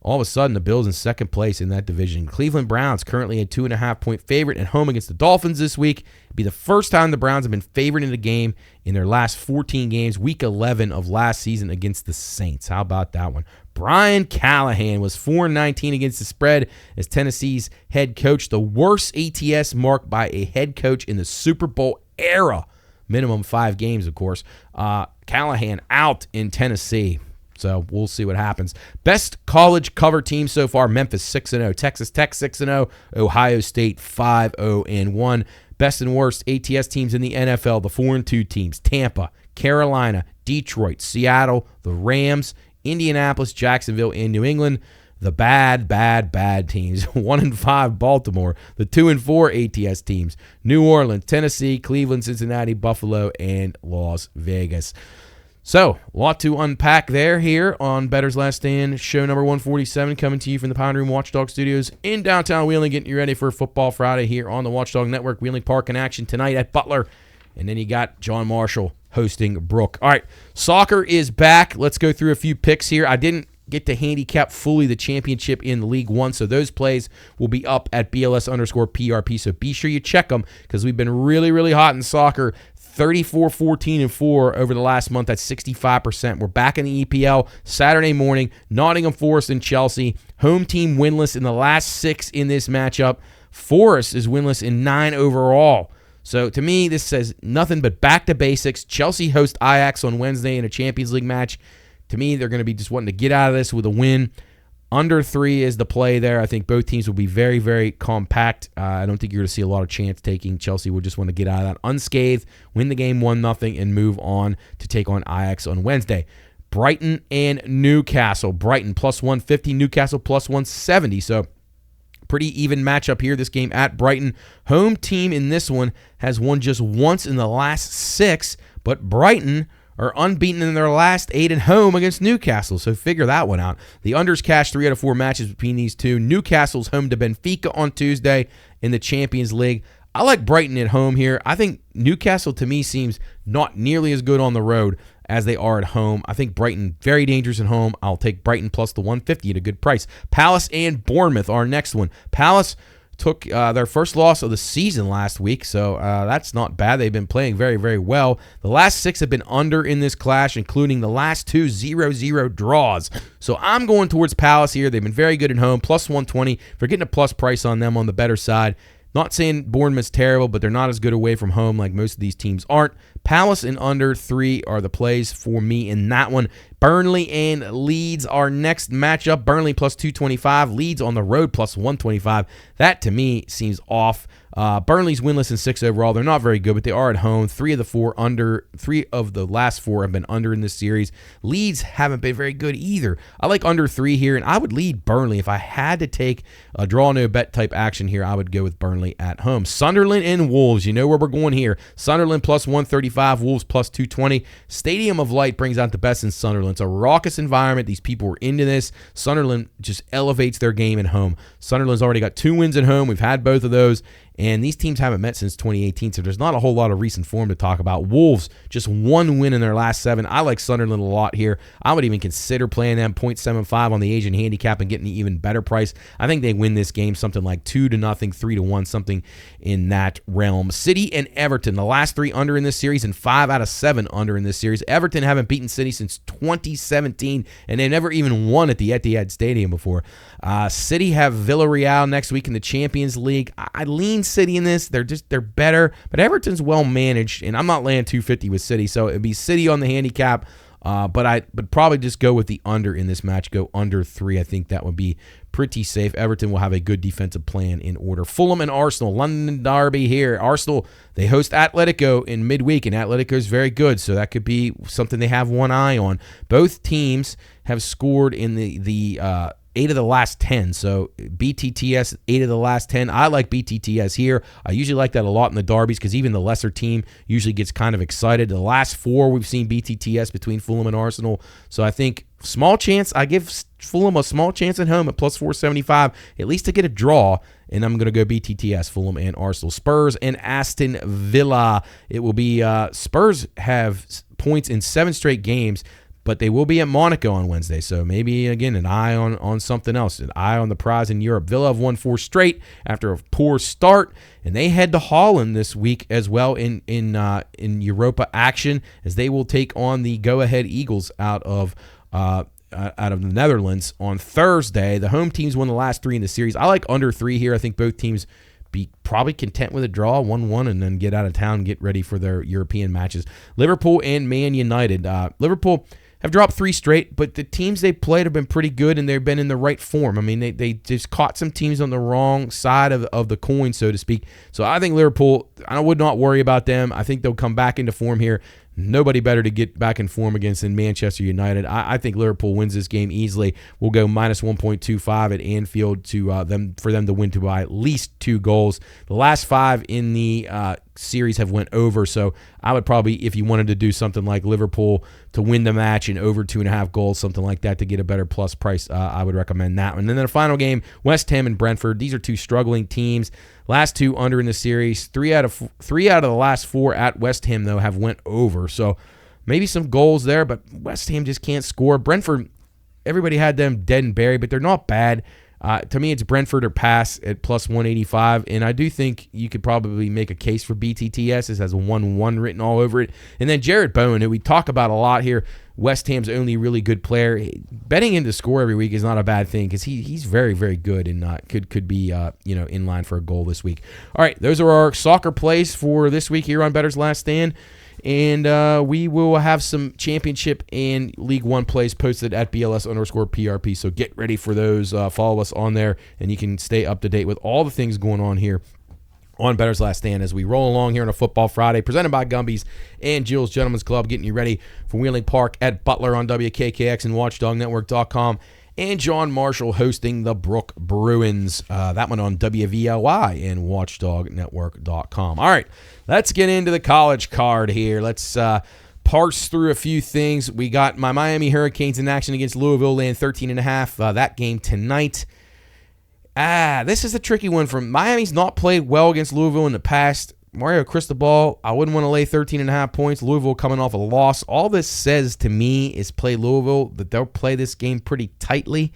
All of a sudden, the Bills in second place in that division. Cleveland Browns currently a 2.5-point favorite at home against the Dolphins this week. It'd be the first time the Browns have been favored in a game in their last 14 games, week 11 of last season against the Saints. How about that one? Brian Callahan was 4-19 against the spread as Tennessee's head coach, the worst ATS mark by a head coach in the Super Bowl era. Minimum 5 games, of course. Callahan out in Tennessee. So we'll see what happens. Best college cover team so far, Memphis 6-0, Texas Tech 6-0, Ohio State 5-0-1. Best and worst ATS teams in the NFL, the 4-2 teams, Tampa, Carolina, Detroit, Seattle, the Rams, Indianapolis, Jacksonville, and New England. The bad teams, 1-5 Baltimore, the 2-4 ATS teams, New Orleans, Tennessee, Cleveland, Cincinnati, Buffalo, and Las Vegas. So, a lot to unpack here on Bettor's Last Stand, show number 147, coming to you from the Pound Room Watchdog Studios in downtown Wheeling, getting you ready for Football Friday here on the Watchdog Network. Wheeling Park in action tonight at Butler, and then you got John Marshall hosting Brook. All right, soccer is back. Let's go through a few picks here. I didn't get to handicap fully the championship in League One, so those plays will be up at BLS_PRP, so be sure you check them, because we've been really, really hot in soccer. 34-14-4 over the last month. That's 65%. We're back in the EPL Saturday morning. Nottingham Forest and Chelsea. Home team winless in the last 6 in this matchup. Forest is winless in 9 overall. So to me, this says nothing but back to basics. Chelsea host Ajax on Wednesday in a Champions League match. To me, they're going to be just wanting to get out of this with a win. Under 3 is the play there. I think both teams will be very, very compact. I don't think you're going to see a lot of chance taking. Chelsea will just want to get out of that unscathed, win the game 1-0, and move on to take on Ajax on Wednesday. Brighton and Newcastle. Brighton plus 150, Newcastle plus 170. So pretty even matchup here. This game at Brighton. Home team in this one has won just once in the last 6, but Brighton are unbeaten in their last 8 at home against Newcastle, so figure that one out. The unders cashed 3 out of 4 matches between these two. Newcastle's home to Benfica on Tuesday in the Champions League. I like Brighton at home here. I think Newcastle, to me, seems not nearly as good on the road as they are at home. I think Brighton, very dangerous at home. I'll take Brighton plus the 150 at a good price. Palace and Bournemouth, our next one. Palace took their first loss of the season last week, so that's not bad. They've been playing very, very well. The last 6 have been under in this clash, including the last 2 0-0 draws. So I'm going towards Palace here. They've been very good at home, plus 120. If you're getting a plus price on them on the better side, not saying Bournemouth's terrible, but they're not as good away from home like most of these teams aren't. Palace and under 3 are the plays for me in that one. Burnley and Leeds, our next matchup. Burnley plus 225, Leeds on the road plus 125. That, to me, seems off. Burnley's winless in 6 overall. They're not very good, but they are at home. 3 of the last 4 have been under in this series. Leeds haven't been very good either. I like under 3 here, and I would lead Burnley. If I had to take a draw no bet type action here, I would go with Burnley at home. Sunderland and Wolves. You know where we're going here. Sunderland plus 135, Wolves plus 220. Stadium of Light brings out the best in Sunderland. It's a raucous environment. These people were into this. Sunderland just elevates their game at home. Sunderland's already got 2 wins at home. We've had both of those. And these teams haven't met since 2018, so there's not a whole lot of recent form to talk about. Wolves, just 1 win in their last 7. I like Sunderland a lot here. I would even consider playing them 0.75 on the Asian handicap and getting an even better price. I think they win this game something like 2-0, 3-1, something in that realm. City and Everton, the last 3 under in this series and 5 out of 7 under in this series. Everton haven't beaten City since 2017, and they've never even won at the Etihad Stadium before. City have Villarreal next week in the Champions League. I lean City in this. They're better, but Everton's well managed, and I'm not laying 250 with City, so it'd be City on the handicap But I would probably just go with the under in this match, go under 3. I think that would be pretty safe. Everton will have a good defensive plan in order. Fulham and Arsenal, London derby here. Arsenal, they host Atletico in midweek, and Atletico is very good, so that could be something they have one eye on. Both teams have scored in the 8 of the last 10, so BTTS, 8 of the last 10. I like BTTS here. I usually like that a lot in the derbies because even the lesser team usually gets kind of excited. The last 4 we've seen BTTS between Fulham and Arsenal, so I think small chance. I give Fulham a small chance at home at plus 475, at least to get a draw, and I'm going to go BTTS, Fulham and Arsenal. Spurs and Aston Villa. It will be Spurs have points in 7 straight games, but they will be at Monaco on Wednesday, so maybe, again, an eye on something else, an eye on the prize in Europe. Villa have won 4 straight after a poor start, and they head to Holland this week as well in Europa action, as they will take on the go-ahead Eagles out of the Netherlands on Thursday. The home teams won the last 3 in the series. I like under 3 here. I think both teams be probably content with a draw, 1-1, and then get out of town and get ready for their European matches. Liverpool and Man United. Liverpool have dropped 3 straight, but the teams they played have been pretty good, and they've been in the right form. I mean, they just caught some teams on the wrong side of the coin, so to speak. So I think Liverpool, I would not worry about them. I think they'll come back into form here. Nobody better to get back in form against than Manchester United. I think Liverpool wins this game easily. We'll go minus 1.25 at Anfield for them to win by at least 2 goals. The last 5 in the series have went over, so I would probably, if you wanted to do something like Liverpool to win the match and over 2.5 goals, something like that to get a better plus price, I would recommend that one. And then the final game, West Ham and Brentford. These are 2 struggling teams. Last 2 under in the series. 3 out of the last 4 at West Ham, though, have went over. So maybe some goals there, but West Ham just can't score. Brentford, everybody had them dead and buried, but they're not bad. To me, it's Brentford or pass at plus 185, and I do think you could probably make a case for BTTS. It has a 1-1 written all over it. And then Jared Bowen, who we talk about a lot here, West Ham's only really good player. Betting him to score every week is not a bad thing because he's very, very good and could be in line for a goal this week. All right, those are our soccer plays for this week here on Bettor's Last Stand. And we will have some championship and League One plays posted at BLS_PRP. So get ready for those. Follow us on there, and you can stay up to date with all the things going on here on Bettor's Last Stand as we roll along here on a Football Friday, presented by Gumby's and Jill's Gentlemen's Club, getting you ready for Wheeling Park at Butler on WKKX and WatchdogNetwork.com. And John Marshall hosting the Brook Bruins. That one on WVLY and WatchdogNetwork.com. All right, let's get into the college card here. Let's parse through a few things. We got my Miami Hurricanes in action against Louisville, laying 13.5. That game tonight. This is a tricky one. From Miami's not played well against Louisville in the past. Mario Cristobal, I wouldn't want to lay 13.5 points. Louisville coming off a loss. All this says to me is play Louisville, that they'll play this game pretty tightly.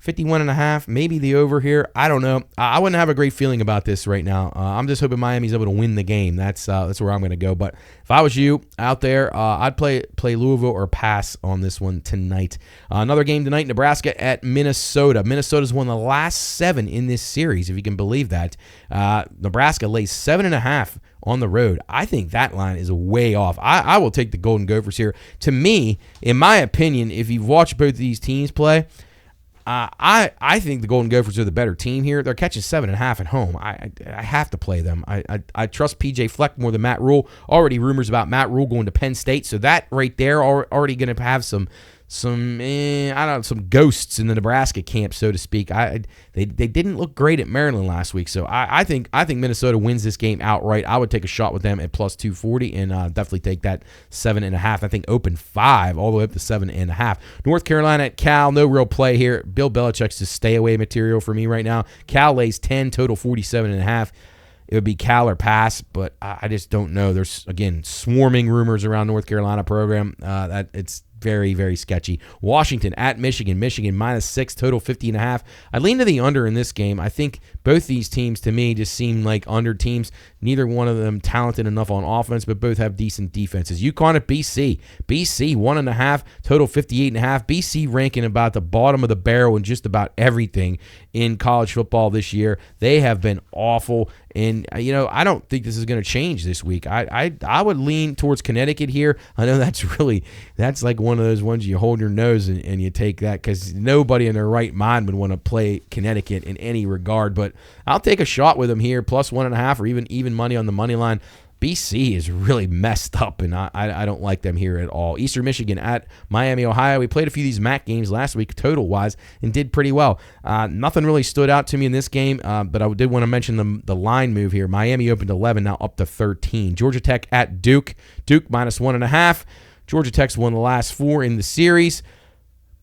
51.5, maybe the over here. I don't know. I wouldn't have a great feeling about this right now. I'm just hoping Miami's able to win the game. That's where I'm going to go. But if I was you out there, I'd play Louisville or pass on this one tonight. Another game tonight, Nebraska at Minnesota. Minnesota's won the last 7 in this series, if you can believe that. Nebraska lays 7.5 on the road. I think that line is way off. I will take the Golden Gophers here. To me, in my opinion, if you've watched both of these teams play, I think the Golden Gophers are the better team here. They're catching 7.5 at home. I have to play them. I trust PJ Fleck more than Matt Rule. Already rumors about Matt Rule going to Penn State, so that right there already going to have some ghosts in the Nebraska camp, so to speak. They didn't look great at Maryland last week, so I think Minnesota wins this game outright. I would take a shot with them at plus 240 and definitely take that 7.5. I think open 5 all the way up to 7.5. North Carolina at Cal, no real play here. Bill Belichick's just stay away material for me right now. Cal lays 10, total 47.5. It would be Cal or pass, but I just don't know. There's, again, swarming rumors around North Carolina program. That it's very, very sketchy. Washington at Michigan. Michigan -6, total 50.5. I lean to the under in this game. I think both these teams, to me, just seem like under teams. Neither one of them talented enough on offense, but both have decent defenses. UConn at BC. BC 1.5, total 58.5. BC ranking about the bottom of the barrel in just about everything in college football this year. They have been awful, and I don't think this is going to change this week. I would lean towards Connecticut here. I know that's like one one of those ones you hold your nose and you take that, because nobody in their right mind would want to play Connecticut in any regard. But I'll take a shot with them here, plus 1.5 or even money on the money line. BC is really messed up, and I don't like them here at all. Eastern Michigan at Miami, Ohio. We played a few of these MAC games last week, total-wise, and did pretty well. Nothing really stood out to me in this game, but I did want to mention the line move here. Miami opened 11, now up to 13. Georgia Tech at Duke. Duke minus 1.5. Georgia Tech's won the last 4 in the series,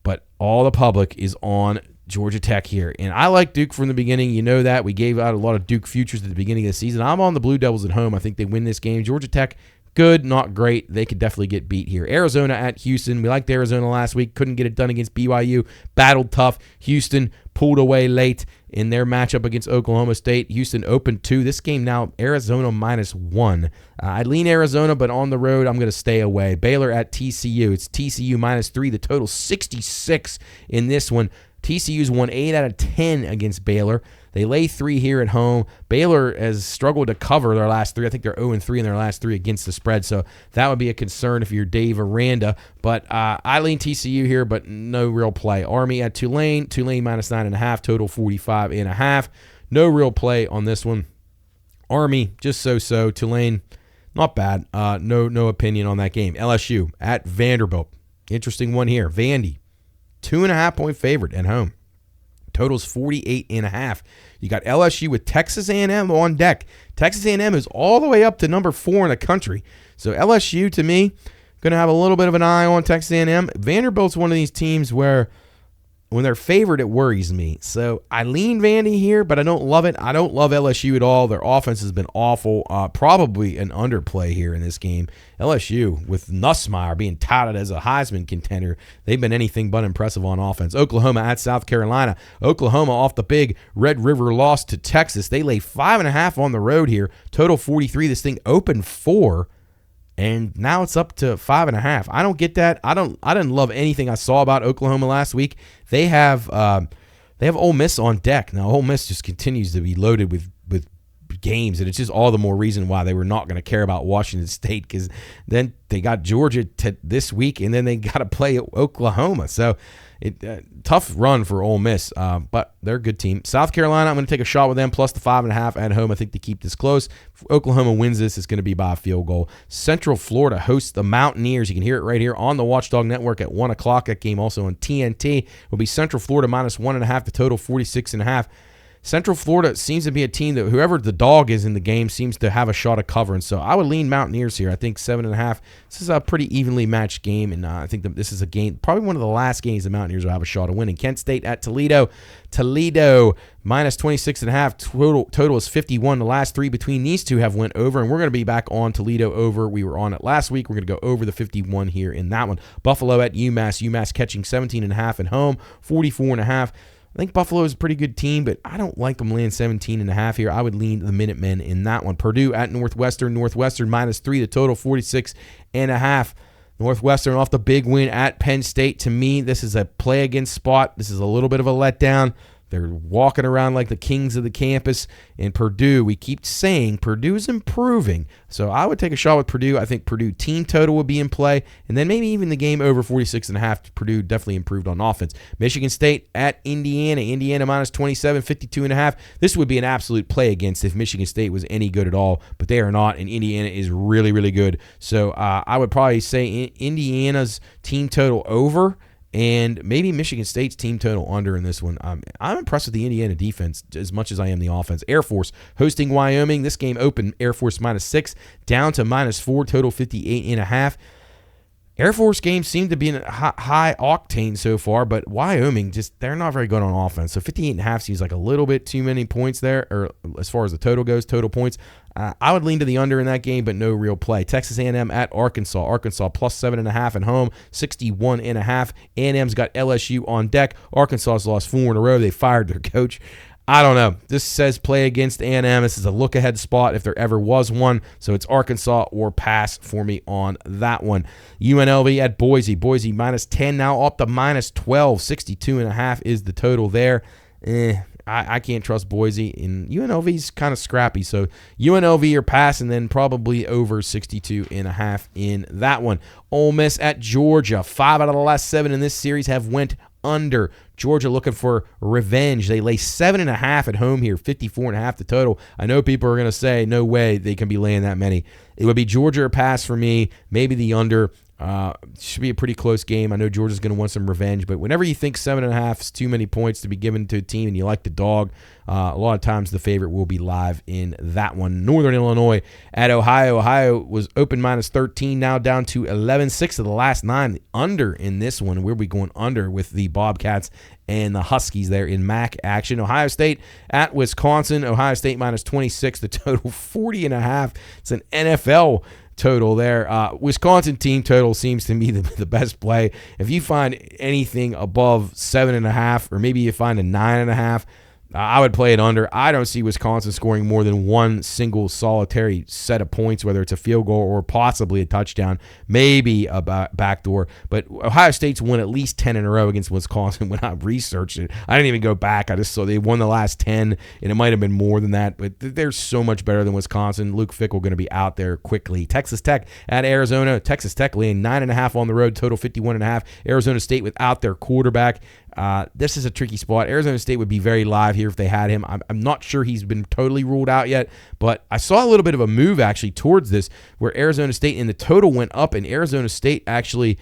but all the public is on Georgia Tech here. And I like Duke from the beginning. You know that. We gave out a lot of Duke futures at the beginning of the season. I'm on the Blue Devils at home. I think they win this game. Georgia Tech, good, not great. They could definitely get beat here. Arizona at Houston. We liked Arizona last week. Couldn't get it done against BYU. Battled tough. Houston pulled away late in their matchup against Oklahoma State. Houston opened 2. This game now, Arizona minus 1. I lean Arizona, but on the road, I'm going to stay away. Baylor at TCU. It's TCU minus 3. The total 66 in this one. TCU's won 8 out of 10 against Baylor. They lay 3 here at home. Baylor has struggled to cover their last 3. I think they're 0-3 in their last 3 against the spread, so that would be a concern if you're Dave Aranda. But I lean TCU here, but no real play. Army at Tulane. Tulane minus 9.5, total 45.5. No real play on this one. Army, just so-so. Tulane, not bad. No opinion on that game. LSU at Vanderbilt. Interesting one here. Vandy. 2.5-point favorite at home. Total's 48.5. You got LSU with Texas A&M on deck. Texas A&M is all the way up to number 4 in the country. So LSU, to me, going to have a little bit of an eye on Texas A&M. Vanderbilt's one of these teams where when they're favored, it worries me. So I lean Vandy here, but I don't love it. I don't love LSU at all. Their offense has been awful. Probably an underplay here in this game. LSU, with Nussmeier being touted as a Heisman contender, they've been anything but impressive on offense. Oklahoma at South Carolina. Oklahoma off the big Red River loss to Texas. They lay 5.5 on the road here. Total 43. This thing opened 4. And now it's up to 5.5. I don't get that. I didn't love anything I saw about Oklahoma last week. They have Ole Miss on deck. Now Ole Miss just continues to be loaded with games, and it's just all the more reason why they were not going to care about Washington State, because then they got Georgia this week, and then they got to play Oklahoma. So tough run for Ole Miss, but they're a good team. South Carolina, I'm going to take a shot with them, plus the 5.5 at home. I think they keep this close. If Oklahoma wins this, it's going to be by a field goal. Central Florida hosts the Mountaineers. You can hear it right here on the Watchdog Network at 1 o'clock. That game also on TNT will be Central Florida minus 1.5. The total 46.5. Central Florida seems to be a team that whoever the dog is in the game seems to have a shot of covering. So I would lean Mountaineers here. I think 7.5. This is a pretty evenly matched game, and I think that this is a game, probably one of the last games the Mountaineers will have a shot of winning. Kent State at Toledo. Toledo minus 26.5. Total is 51. The last 3 between these two have went over, and we're going to be back on Toledo over. We were on it last week. We're going to go over the 51 here in that one. Buffalo at UMass. UMass catching 17.5 at home, 44.5. I think Buffalo is a pretty good team, but I don't like them laying 17.5 here. I would lean the Minutemen in that one. Purdue at Northwestern. Northwestern minus 3. The total 46.5. Northwestern off the big win at Penn State. To me, this is a play against spot. This is a little bit of a letdown. They're walking around like the kings of the campus. And Purdue, we keep saying Purdue's improving. So I would take a shot with Purdue. I think Purdue team total would be in play. And then maybe even the game over 46.5. Purdue definitely improved on offense. Michigan State at Indiana. Indiana minus 27, 52.5. This would be an absolute play against if Michigan State was any good at all. But they are not. And Indiana is really, really good. So I would probably say Indiana's team total over. And maybe Michigan State's team total under in this one. I'm impressed with the Indiana defense as much as I am the offense. Air Force hosting Wyoming. This game opened Air Force minus 6, down to minus 4, total 58.5. Air Force games seem to be in a high octane so far, but Wyoming, they're not very good on offense. So 58.5 seems like a little bit too many points there, or as far as the total goes, total points. I would lean to the under in that game, but no real play. Texas A&M at Arkansas. Arkansas plus 7.5 at home, 61.5. A&M's got LSU on deck. Arkansas has lost 4 in a row. They fired their coach. I don't know. This says play against A&M. This is a look-ahead spot if there ever was one. So it's Arkansas or pass for me on that one. UNLV at Boise. Boise minus 10 now up to minus 12. 62.5 is the total there. I can't trust Boise, and UNLV's kind of scrappy. So UNLV are pass, and then probably over 62.5 in that one. Ole Miss at Georgia. 5 out of the last 7 in this series have went under. Georgia looking for revenge. They lay 7.5 at home here, 54.5 the total. I know people are going to say, no way they can be laying that many. It would be Georgia or pass for me, maybe the under. Should be a pretty close game. I know Georgia's going to want some revenge, but whenever you think 7.5 is too many points to be given to a team and you like the dog, a lot of times the favorite will be live in that one. Northern Illinois at Ohio. Ohio was open -13, now down to 11. 6 of the last 9 under in this one. We'll be going under with the Bobcats and the Huskies there in MAC action. Ohio State at Wisconsin. Ohio State -26. The total 40.5. It's an NFL total there. Wisconsin team total seems to me the best play. If you find anything above 7.5, or maybe you find a 9.5, I would play it under. I don't see Wisconsin scoring more than one single solitary set of points, whether it's a field goal or possibly a touchdown, maybe a backdoor. But Ohio State's won at least 10 in a row against Wisconsin when I researched it. I didn't even go back. I just saw they won the last 10, and it might have been more than that. But they're so much better than Wisconsin. Luke Fickell going to be out there quickly. Texas Tech at Arizona. Texas Tech laying 9.5 on the road, total 51.5. Arizona State without their quarterback. This is a tricky spot. Arizona State would be very live here if they had him. I'm not sure he's been totally ruled out yet, but I saw a little bit of a move actually towards this where Arizona State and the total went up, and Arizona State actually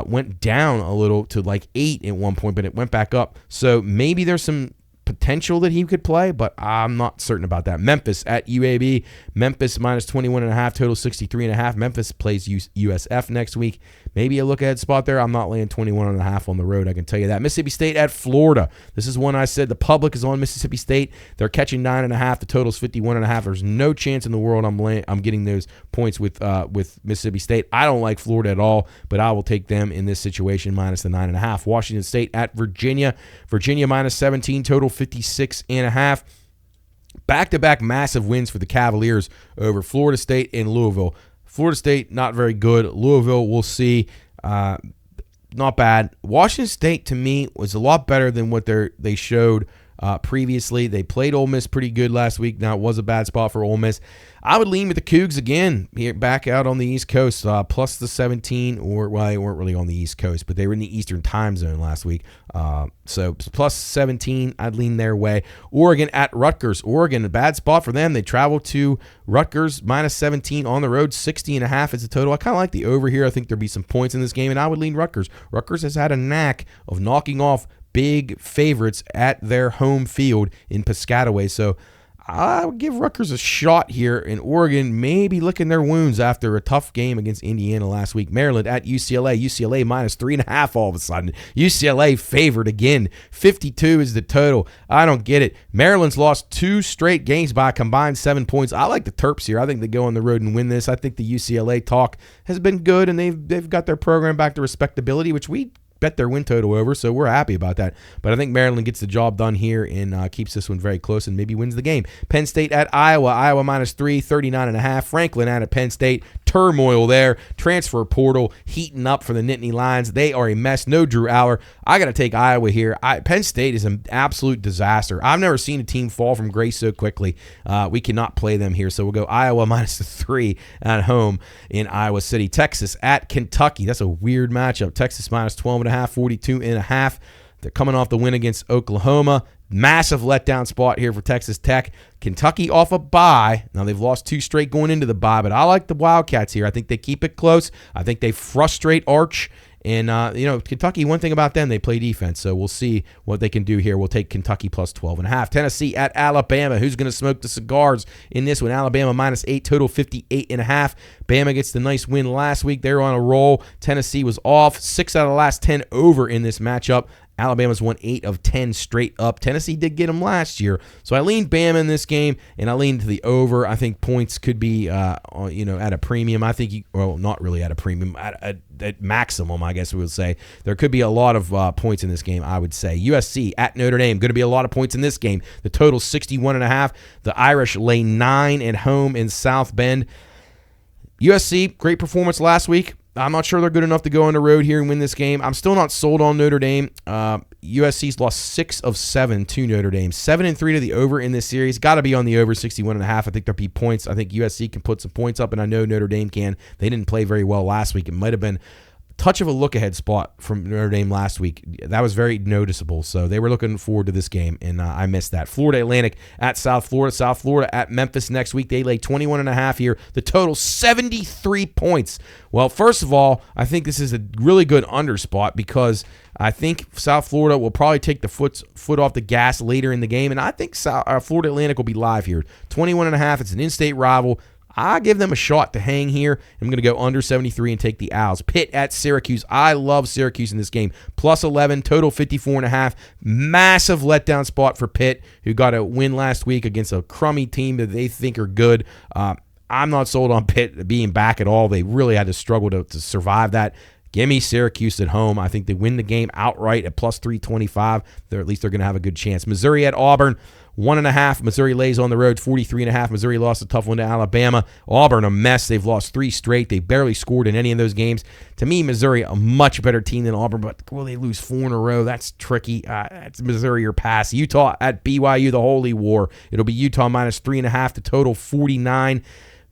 went down a little to like 8 at one point, but it went back up. So maybe there's some potential that he could play, but I'm not certain about that. Memphis at UAB. Memphis -21.5, total 63.5. Memphis plays USF next week. Maybe a look-ahead spot there. I'm not laying 21.5 on the road, I can tell you that. Mississippi State at Florida. This is one I said the public is on Mississippi State. They're catching 9.5. The total's 51.5. There's no chance in the world I'm getting those points with Mississippi State. I don't like Florida at all, but I will take them in this situation minus the 9.5. Washington State at Virginia. Virginia -17, total 56.5. Back-to-back massive wins for the Cavaliers over Florida State and Louisville. Florida State, not very good. Louisville, we'll see. Not bad. Washington State, to me, was a lot better than what they showed previously. They played Ole Miss pretty good last week. Now, it was a bad spot for Ole Miss. I would lean with the Cougs again, here back out on the East Coast, plus the 17, they weren't really on the East Coast, but they were in the Eastern time zone last week. So plus 17, I'd lean their way. Oregon at Rutgers. Oregon, a bad spot for them. They travel to Rutgers, -17 on the road, 60.5 is the total. I kind of like the over here. I think there'll be some points in this game, and I would lean Rutgers. Rutgers has had a knack of knocking off big favorites at their home field in Piscataway, so I would give Rutgers a shot here, and Oregon maybe licking their wounds after a tough game against Indiana last week. Maryland at UCLA. UCLA -3.5 all of a sudden. UCLA favored again. 52 is the total. I don't get it. Maryland's lost 2 straight games by a combined 7 points. I like the Terps here. I think they go on the road and win this. I think the UCLA talk has been good, and they've got their program back to respectability, which we bet their win total over, so we're happy about that. But I think Maryland gets the job done here and keeps this one very close and maybe wins the game. Penn State at Iowa. Iowa -3, 39.5. Franklin at Penn State. Turmoil there. Transfer portal heating up for the Nittany Lions. They are a mess. No Drew Aller. I got to take Iowa here. Penn State is an absolute disaster. I've never seen a team fall from grace so quickly. We cannot play them here, so we'll go Iowa -3 at home in Iowa City. Texas at Kentucky. That's a weird matchup. Texas -12.5, 42.5. They're coming off the win against Oklahoma. Massive letdown spot here for Texas Tech. Kentucky off a bye. Now, they've lost 2 straight going into the bye, but I like the Wildcats here. I think they keep it close. I think they frustrate Arch. And, Kentucky, one thing about them, they play defense. So we'll see what they can do here. We'll take Kentucky plus 12.5. Tennessee at Alabama. Who's going to smoke the cigars in this one? Alabama -8, total 58.5. Bama gets the nice win last week. They're on a roll. Tennessee was off. 6 out of the last 10 over in this matchup. Alabama's won 8 of 10 straight up. Tennessee did get them last year. So I leaned Bama in this game, and I leaned to the over. I think points could be, at a premium. I think, not really at a premium, at maximum, I guess we would say. There could be a lot of points in this game, I would say. USC at Notre Dame. Going to be a lot of points in this game. The total 61.5. The Irish lay 9 at home in South Bend. USC, great performance last week. I'm not sure they're good enough to go on the road here and win this game. I'm still not sold on Notre Dame. USC's lost 6 of 7 to Notre Dame. 7-3 to the over in this series. Got to be on the over 61.5. I think there'll be points. I think USC can put some points up, and I know Notre Dame can. They didn't play very well last week. It might have been touch of a look-ahead spot from Notre Dame last week. That was very noticeable, so they were looking forward to this game, and I missed that. Florida Atlantic at South Florida. South Florida at Memphis next week. They lay 21.5 here. The total, 73 points. Well, first of all, I think this is a really good under spot because I think South Florida will probably take the foot off the gas later in the game, and I think Florida Atlantic will be live here. 21.5. It's an in-state rival. I give them a shot to hang here. I'm going to go under 73 and take the Owls. Pitt at Syracuse. I love Syracuse in this game. Plus 11, total 54.5. Massive letdown spot for Pitt, who got a win last week against a crummy team that they think are good. I'm not sold on Pitt being back at all. They really had to struggle to survive that. Give me Syracuse at home. I think they win the game outright at plus 325. At least they're going to have a good chance. Missouri at Auburn. 1.5. Missouri lays on the road. 43.5. Missouri lost a tough one to Alabama. Auburn, a mess. They've lost 3 straight. They barely scored in any of those games. To me, Missouri, a much better team than Auburn, but will they lose 4 in a row? That's tricky. It's Missouri or pass. Utah at BYU, the Holy War. It'll be Utah minus 3.5 to total 49.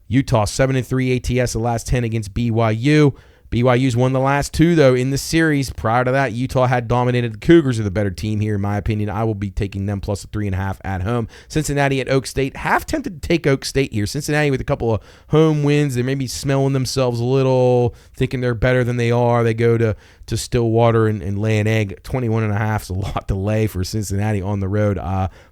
Utah 7-3 ATS the last 10 against BYU. BYU's won the last 2, though, in the series. Prior to that, Utah had dominated. The Cougars are the better team here, in my opinion. I will be taking them plus a 3.5 at home. Cincinnati at Oak State. Half tempted to take Oak State here. Cincinnati with a couple of home wins. They may be smelling themselves a little, thinking they're better than they are. They go to Stillwater and lay an egg. 21.5 is a lot to lay for Cincinnati on the road.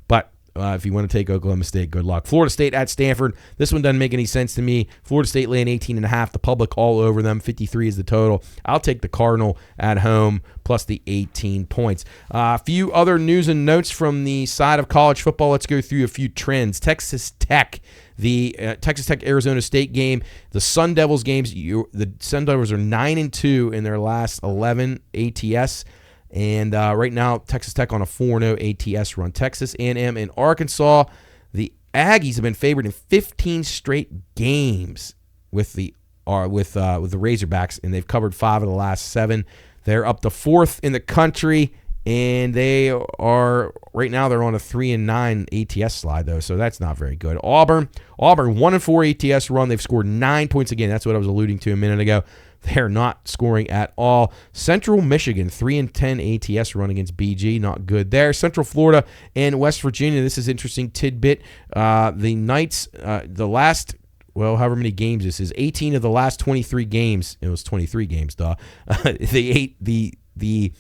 But if you want to take Oklahoma State, good luck. Florida State at Stanford. This one doesn't make any sense to me. Florida State laying 18.5. The public all over them. 53 is the total. I'll take the Cardinal at home plus the 18 points. A few other news and notes from the side of college football. Let's go through a few trends. Texas Tech. The Texas Tech-Arizona State game. The Sun Devils games. The Sun Devils are 9-2 in their last 11 ATS. And right now, Texas Tech on a 4-0 ATS run. Texas A&M and Arkansas. The Aggies have been favored in 15 straight games with the Razorbacks, and they've covered 5 of the last 7. They're up to 4th in the country, and they are right now they're on a 3-9 ATS slide though, so that's not very good. Auburn 1-4 ATS run. They've scored 9 points again. That's what I was alluding to a minute ago. They're not scoring at all. Central Michigan, 3-10 ATS run against BG. Not good there. Central Florida and West Virginia. This is interesting tidbit. The Knights, the last, however many games this is, 18 of the last 23 games. It was 23 games, duh. The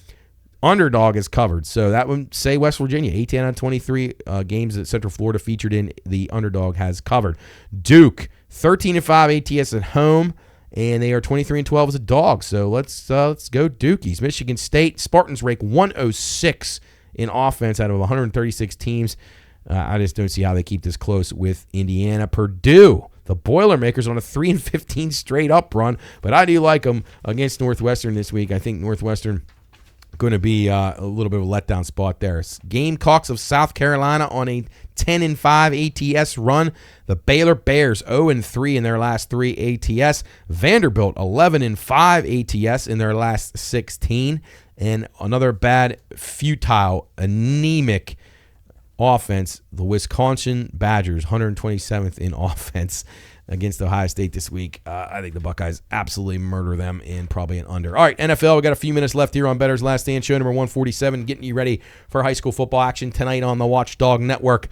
underdog is covered. So that would say West Virginia, 18 out of 23 games that Central Florida featured in, the underdog has covered. Duke, 13-5 ATS at home. And they are 23-12 as a dog. So let's go Dukies. Michigan State, Spartans rank 106 in offense out of 136 teams. I just don't see how they keep this close with Indiana. Purdue, the Boilermakers on a 3-15 straight up run. But I do like them against Northwestern this week. I think Northwestern going to be a little bit of a letdown spot there. Gamecocks of South Carolina on a 10-5 ATS run. The Baylor Bears 0-3 in their last 3 ATS. Vanderbilt 11-5 ATS in their last 16. And another bad, futile, anemic offense. The Wisconsin Badgers 127th in offense against Ohio State this week. I think the Buckeyes absolutely murder them in probably an under. All right, NFL, we got a few minutes left here on Bettor's Last Stand, show number 147, getting you ready for high school football action tonight on the Watchdog Network.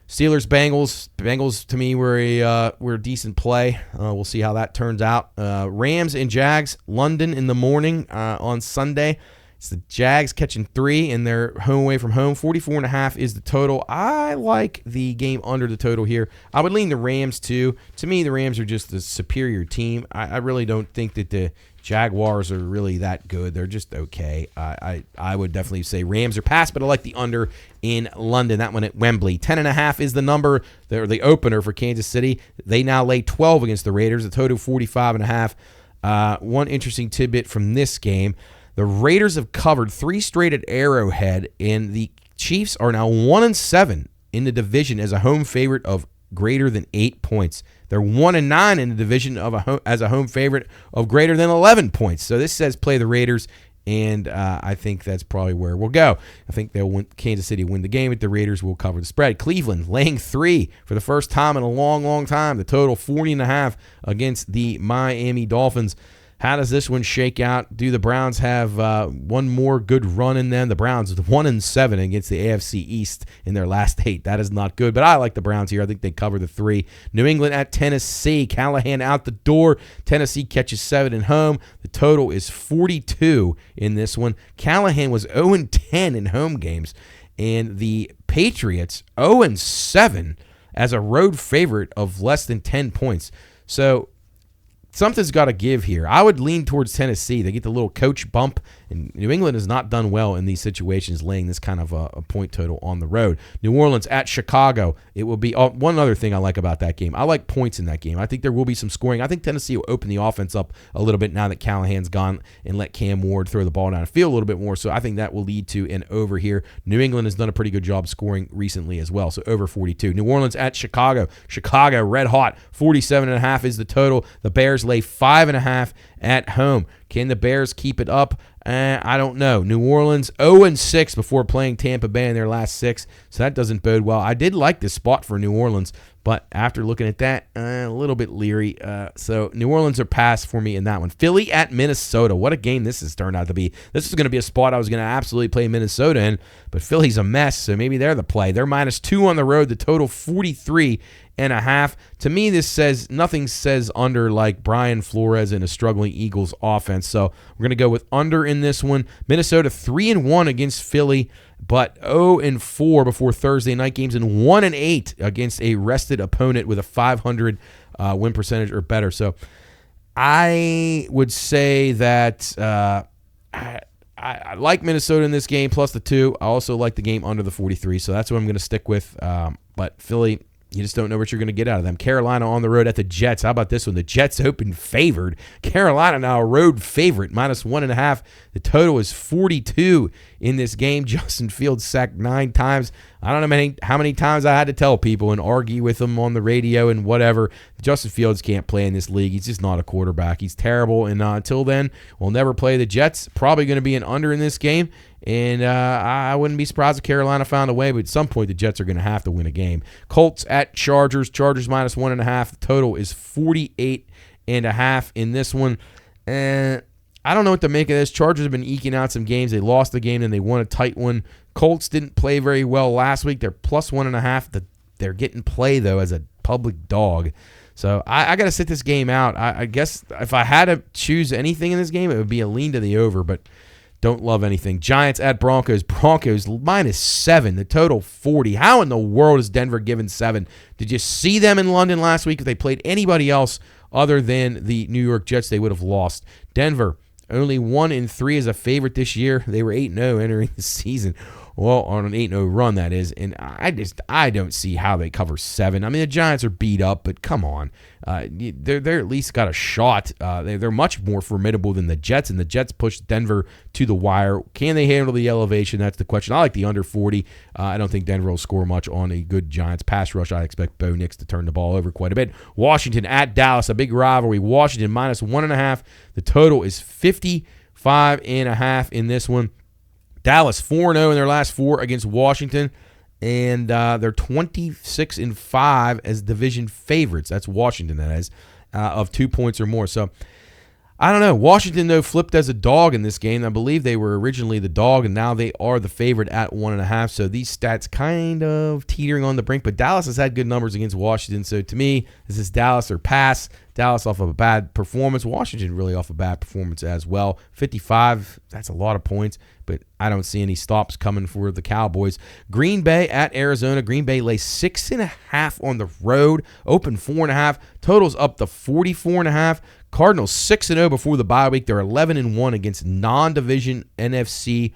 Steelers, Bengals. Bengals, to me, were a decent play. We'll see how that turns out. Rams and Jags, London in the morning on Sunday. It's the Jags catching 3 in their home away from home. 44.5 is the total. I like the game under the total here. I would lean the Rams too. To me, the Rams are just the superior team. I really don't think that the Jaguars are really that good. They're just okay. I would definitely say Rams are pass, but I like the under in London. That one at Wembley. 10.5 is the number. They're the opener for Kansas City. They now lay 12 against the Raiders. The total 45.5. One interesting tidbit from this game. The Raiders have covered 3 straight at Arrowhead, and the Chiefs are now 1-7 in the division as a home favorite of greater than 8 points. They're 1-9 in the division as a home favorite of greater than 11 points. So this says play the Raiders, and I think that's probably where we'll go. I think Kansas City will win the game, but the Raiders will cover the spread. Cleveland laying 3 for the first time in a long, long time. The total 40.5 against the Miami Dolphins. How does this one shake out? Do the Browns have one more good run in them? The Browns 1-7 against the AFC East in their last 8. That is not good, but I like the Browns here. I think they cover the 3. New England at Tennessee. Callahan out the door. Tennessee catches 7 at home. The total is 42 in this one. Callahan was 0-10 in home games, and the Patriots 0-7 as a road favorite of less than 10 points. So something's got to give here. I would lean towards Tennessee. They get the little coach bump, and New England has not done well in these situations, laying this kind of a point total on the road. New Orleans at Chicago. It will be one other thing I like about that game. I like points in that game. I think there will be some scoring. I think Tennessee will open the offense up a little bit now that Callahan's gone and let Cam Ward throw the ball down the field a little bit more. So I think that will lead to an over here. New England has done a pretty good job scoring recently as well. So over 42. New Orleans at Chicago. Chicago red hot. 47.5 is the total. The Bears lay 5.5 at home. Can the Bears keep it up? I don't know. New Orleans 0-6 before playing Tampa Bay in their last 6, so that doesn't bode well. I did like this spot for New Orleans, but after looking at that, a little bit leery. So New Orleans are pass for me in that one. Philly at Minnesota. What a game this has turned out to be. This is going to be a spot I was going to absolutely play Minnesota in, but Philly's a mess, so maybe they're the play. They're -2 on the road. The total 43.5. To me, this says nothing says under like Brian Flores in a struggling Eagles offense. So we're going to go with under in this one. Minnesota 3-1 against Philly, but 0-4 before Thursday night games, and 1-8 against a rested opponent with a 500 win percentage or better. So I would say that I like Minnesota in this game plus the 2. I also like the game under the 43, so that's what I'm going to stick with. But Philly, you just don't know what you're going to get out of them. Carolina on the road at the Jets. How about this one? The Jets open favored. Carolina now a road favorite, -1.5. The total is 42 in this game. Justin Fields sacked 9 times. I don't know how many times I had to tell people and argue with them on the radio and whatever. Justin Fields can't play in this league. He's just not a quarterback. He's terrible. And until then, we'll never play the Jets. Probably going to be an under in this game. And I wouldn't be surprised if Carolina found a way, but at some point the Jets are going to have to win a game. Colts at Chargers. Chargers -1.5. The total is 48.5 in this one. And I don't know what to make of this. Chargers have been eking out some games. They lost the game, and they won a tight one. Colts didn't play very well last week. They're +1.5. They're getting play, though, as a public dog. So I got to sit this game out. I guess if I had to choose anything in this game, it would be a lean to the over, but don't love anything. Giants at Broncos. Broncos -7. The total 40. How in the world is Denver given 7? Did you see them in London last week? If they played anybody else other than the New York Jets, they would have lost. Denver only 1-3 as a favorite this year. They were 8-0 entering the season. Well, on an 8-0 run, that is. And I don't see how they cover 7. I mean, the Giants are beat up, but come on. They're at least got a shot. They're much more formidable than the Jets, and the Jets pushed Denver to the wire. Can they handle the elevation? That's the question. I like the under 40. I don't think Denver will score much on a good Giants pass rush. I expect Bo Nix to turn the ball over quite a bit. Washington at Dallas, a big rivalry. Washington -1.5. The total is 55.5 in this one. Dallas 4-0 in their last 4 against Washington, and they're 26-5 as division favorites. That's Washington, that is, of 2 points or more. So I don't know. Washington, though, flipped as a dog in this game. I believe they were originally the dog, and now they are the favorite at 1.5. So these stats kind of teetering on the brink, but Dallas has had good numbers against Washington. So to me, this is Dallas or pass. Dallas off of a bad performance. Washington really off a bad performance as well. 55, that's a lot of points, but I don't see any stops coming for the Cowboys. Green Bay at Arizona. Green Bay lays 6.5 on the road. Open 4.5. Totals up to 44.5. Cardinals 6-0 before the bye week. They're 11-1 against non-division NFC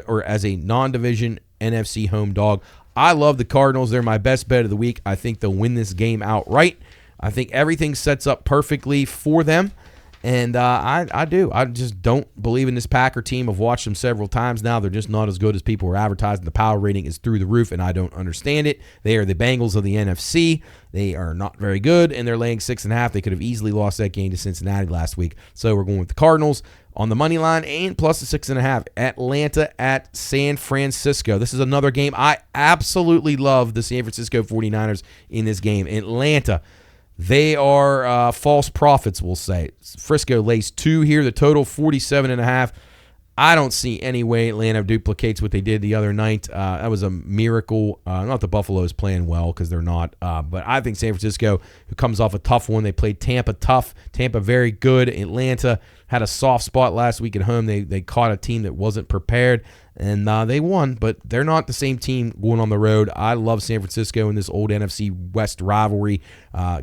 or as a non-division NFC home dog. I love the Cardinals. They're my best bet of the week. I think they'll win this game outright. I think everything sets up perfectly for them. And I do. I just don't believe in this Packer team. I've watched them several times now. They're just not as good as people are advertising. The power rating is through the roof, and I don't understand it. They are the Bengals of the NFC. They are not very good, and they're laying 6.5. They could have easily lost that game to Cincinnati last week. So we're going with the Cardinals on the money line and plus the 6.5. Atlanta at San Francisco. This is another game. I absolutely love the San Francisco 49ers in this game. Atlanta, they are false prophets, we'll say. Frisco lays 2 here. The total 47.5. I don't see any way Atlanta duplicates what they did the other night. That was a miracle. Not the Buffaloes playing well because they're not. But I think San Francisco, who comes off a tough one, they played Tampa tough. Tampa very good. Atlanta had a soft spot last week at home. They caught a team that wasn't prepared, and they won. But they're not the same team going on the road. I love San Francisco in this old NFC West rivalry.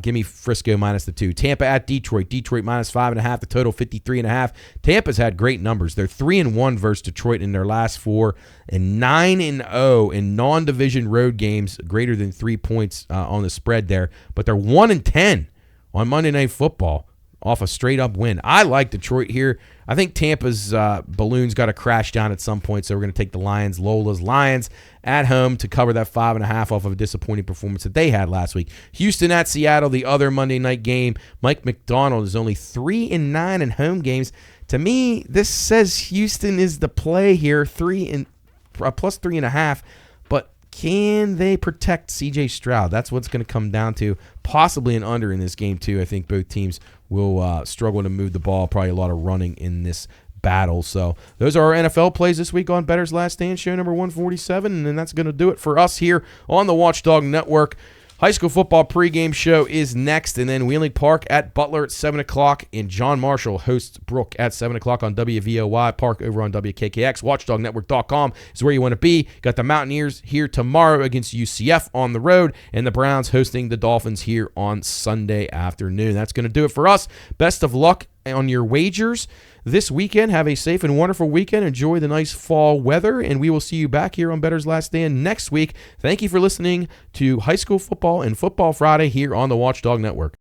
Give me Frisco minus the 2. Tampa at Detroit. Detroit minus 5.5. The total 53.5. Tampa's had great numbers. They're 3-1 versus Detroit in their last 4, and 9-0 in non-division road games, greater than 3 points on the spread there. But they're 1-10 on Monday Night Football off a straight-up win. I like Detroit here. I think Tampa's balloon's got to crash down at some point, so we're going to take the Lions, Lola's Lions, at home to cover that 5.5 off of a disappointing performance that they had last week. Houston at Seattle, the other Monday night game. Mike McDonald is only 3-9 in home games. To me, this says Houston is the play here, plus 3.5. But can they protect C.J. Stroud? That's what's going to come down to. Possibly an under in this game, too. I think both teams will struggle to move the ball. Probably a lot of running in this battle. So those are our NFL plays this week on Bettor's Last Stand, show number 147. And then that's going to do it for us here on the Watchdog Network. High school football pregame show is next, and then Wheeling Park at Butler at 7 o'clock, and John Marshall hosts Brook at 7 o'clock on WVOY. Park over on WKKX. WatchdogNetwork.com is where you want to be. Got the Mountaineers here tomorrow against UCF on the road, and the Browns hosting the Dolphins here on Sunday afternoon. That's going to do it for us. Best of luck on your wagers this weekend. Have a safe and wonderful weekend. Enjoy the nice fall weather, and we will see you back here on Bettor's Last Stand next week. Thank you for listening to High School Football and Football Friday here on the Watchdog Network.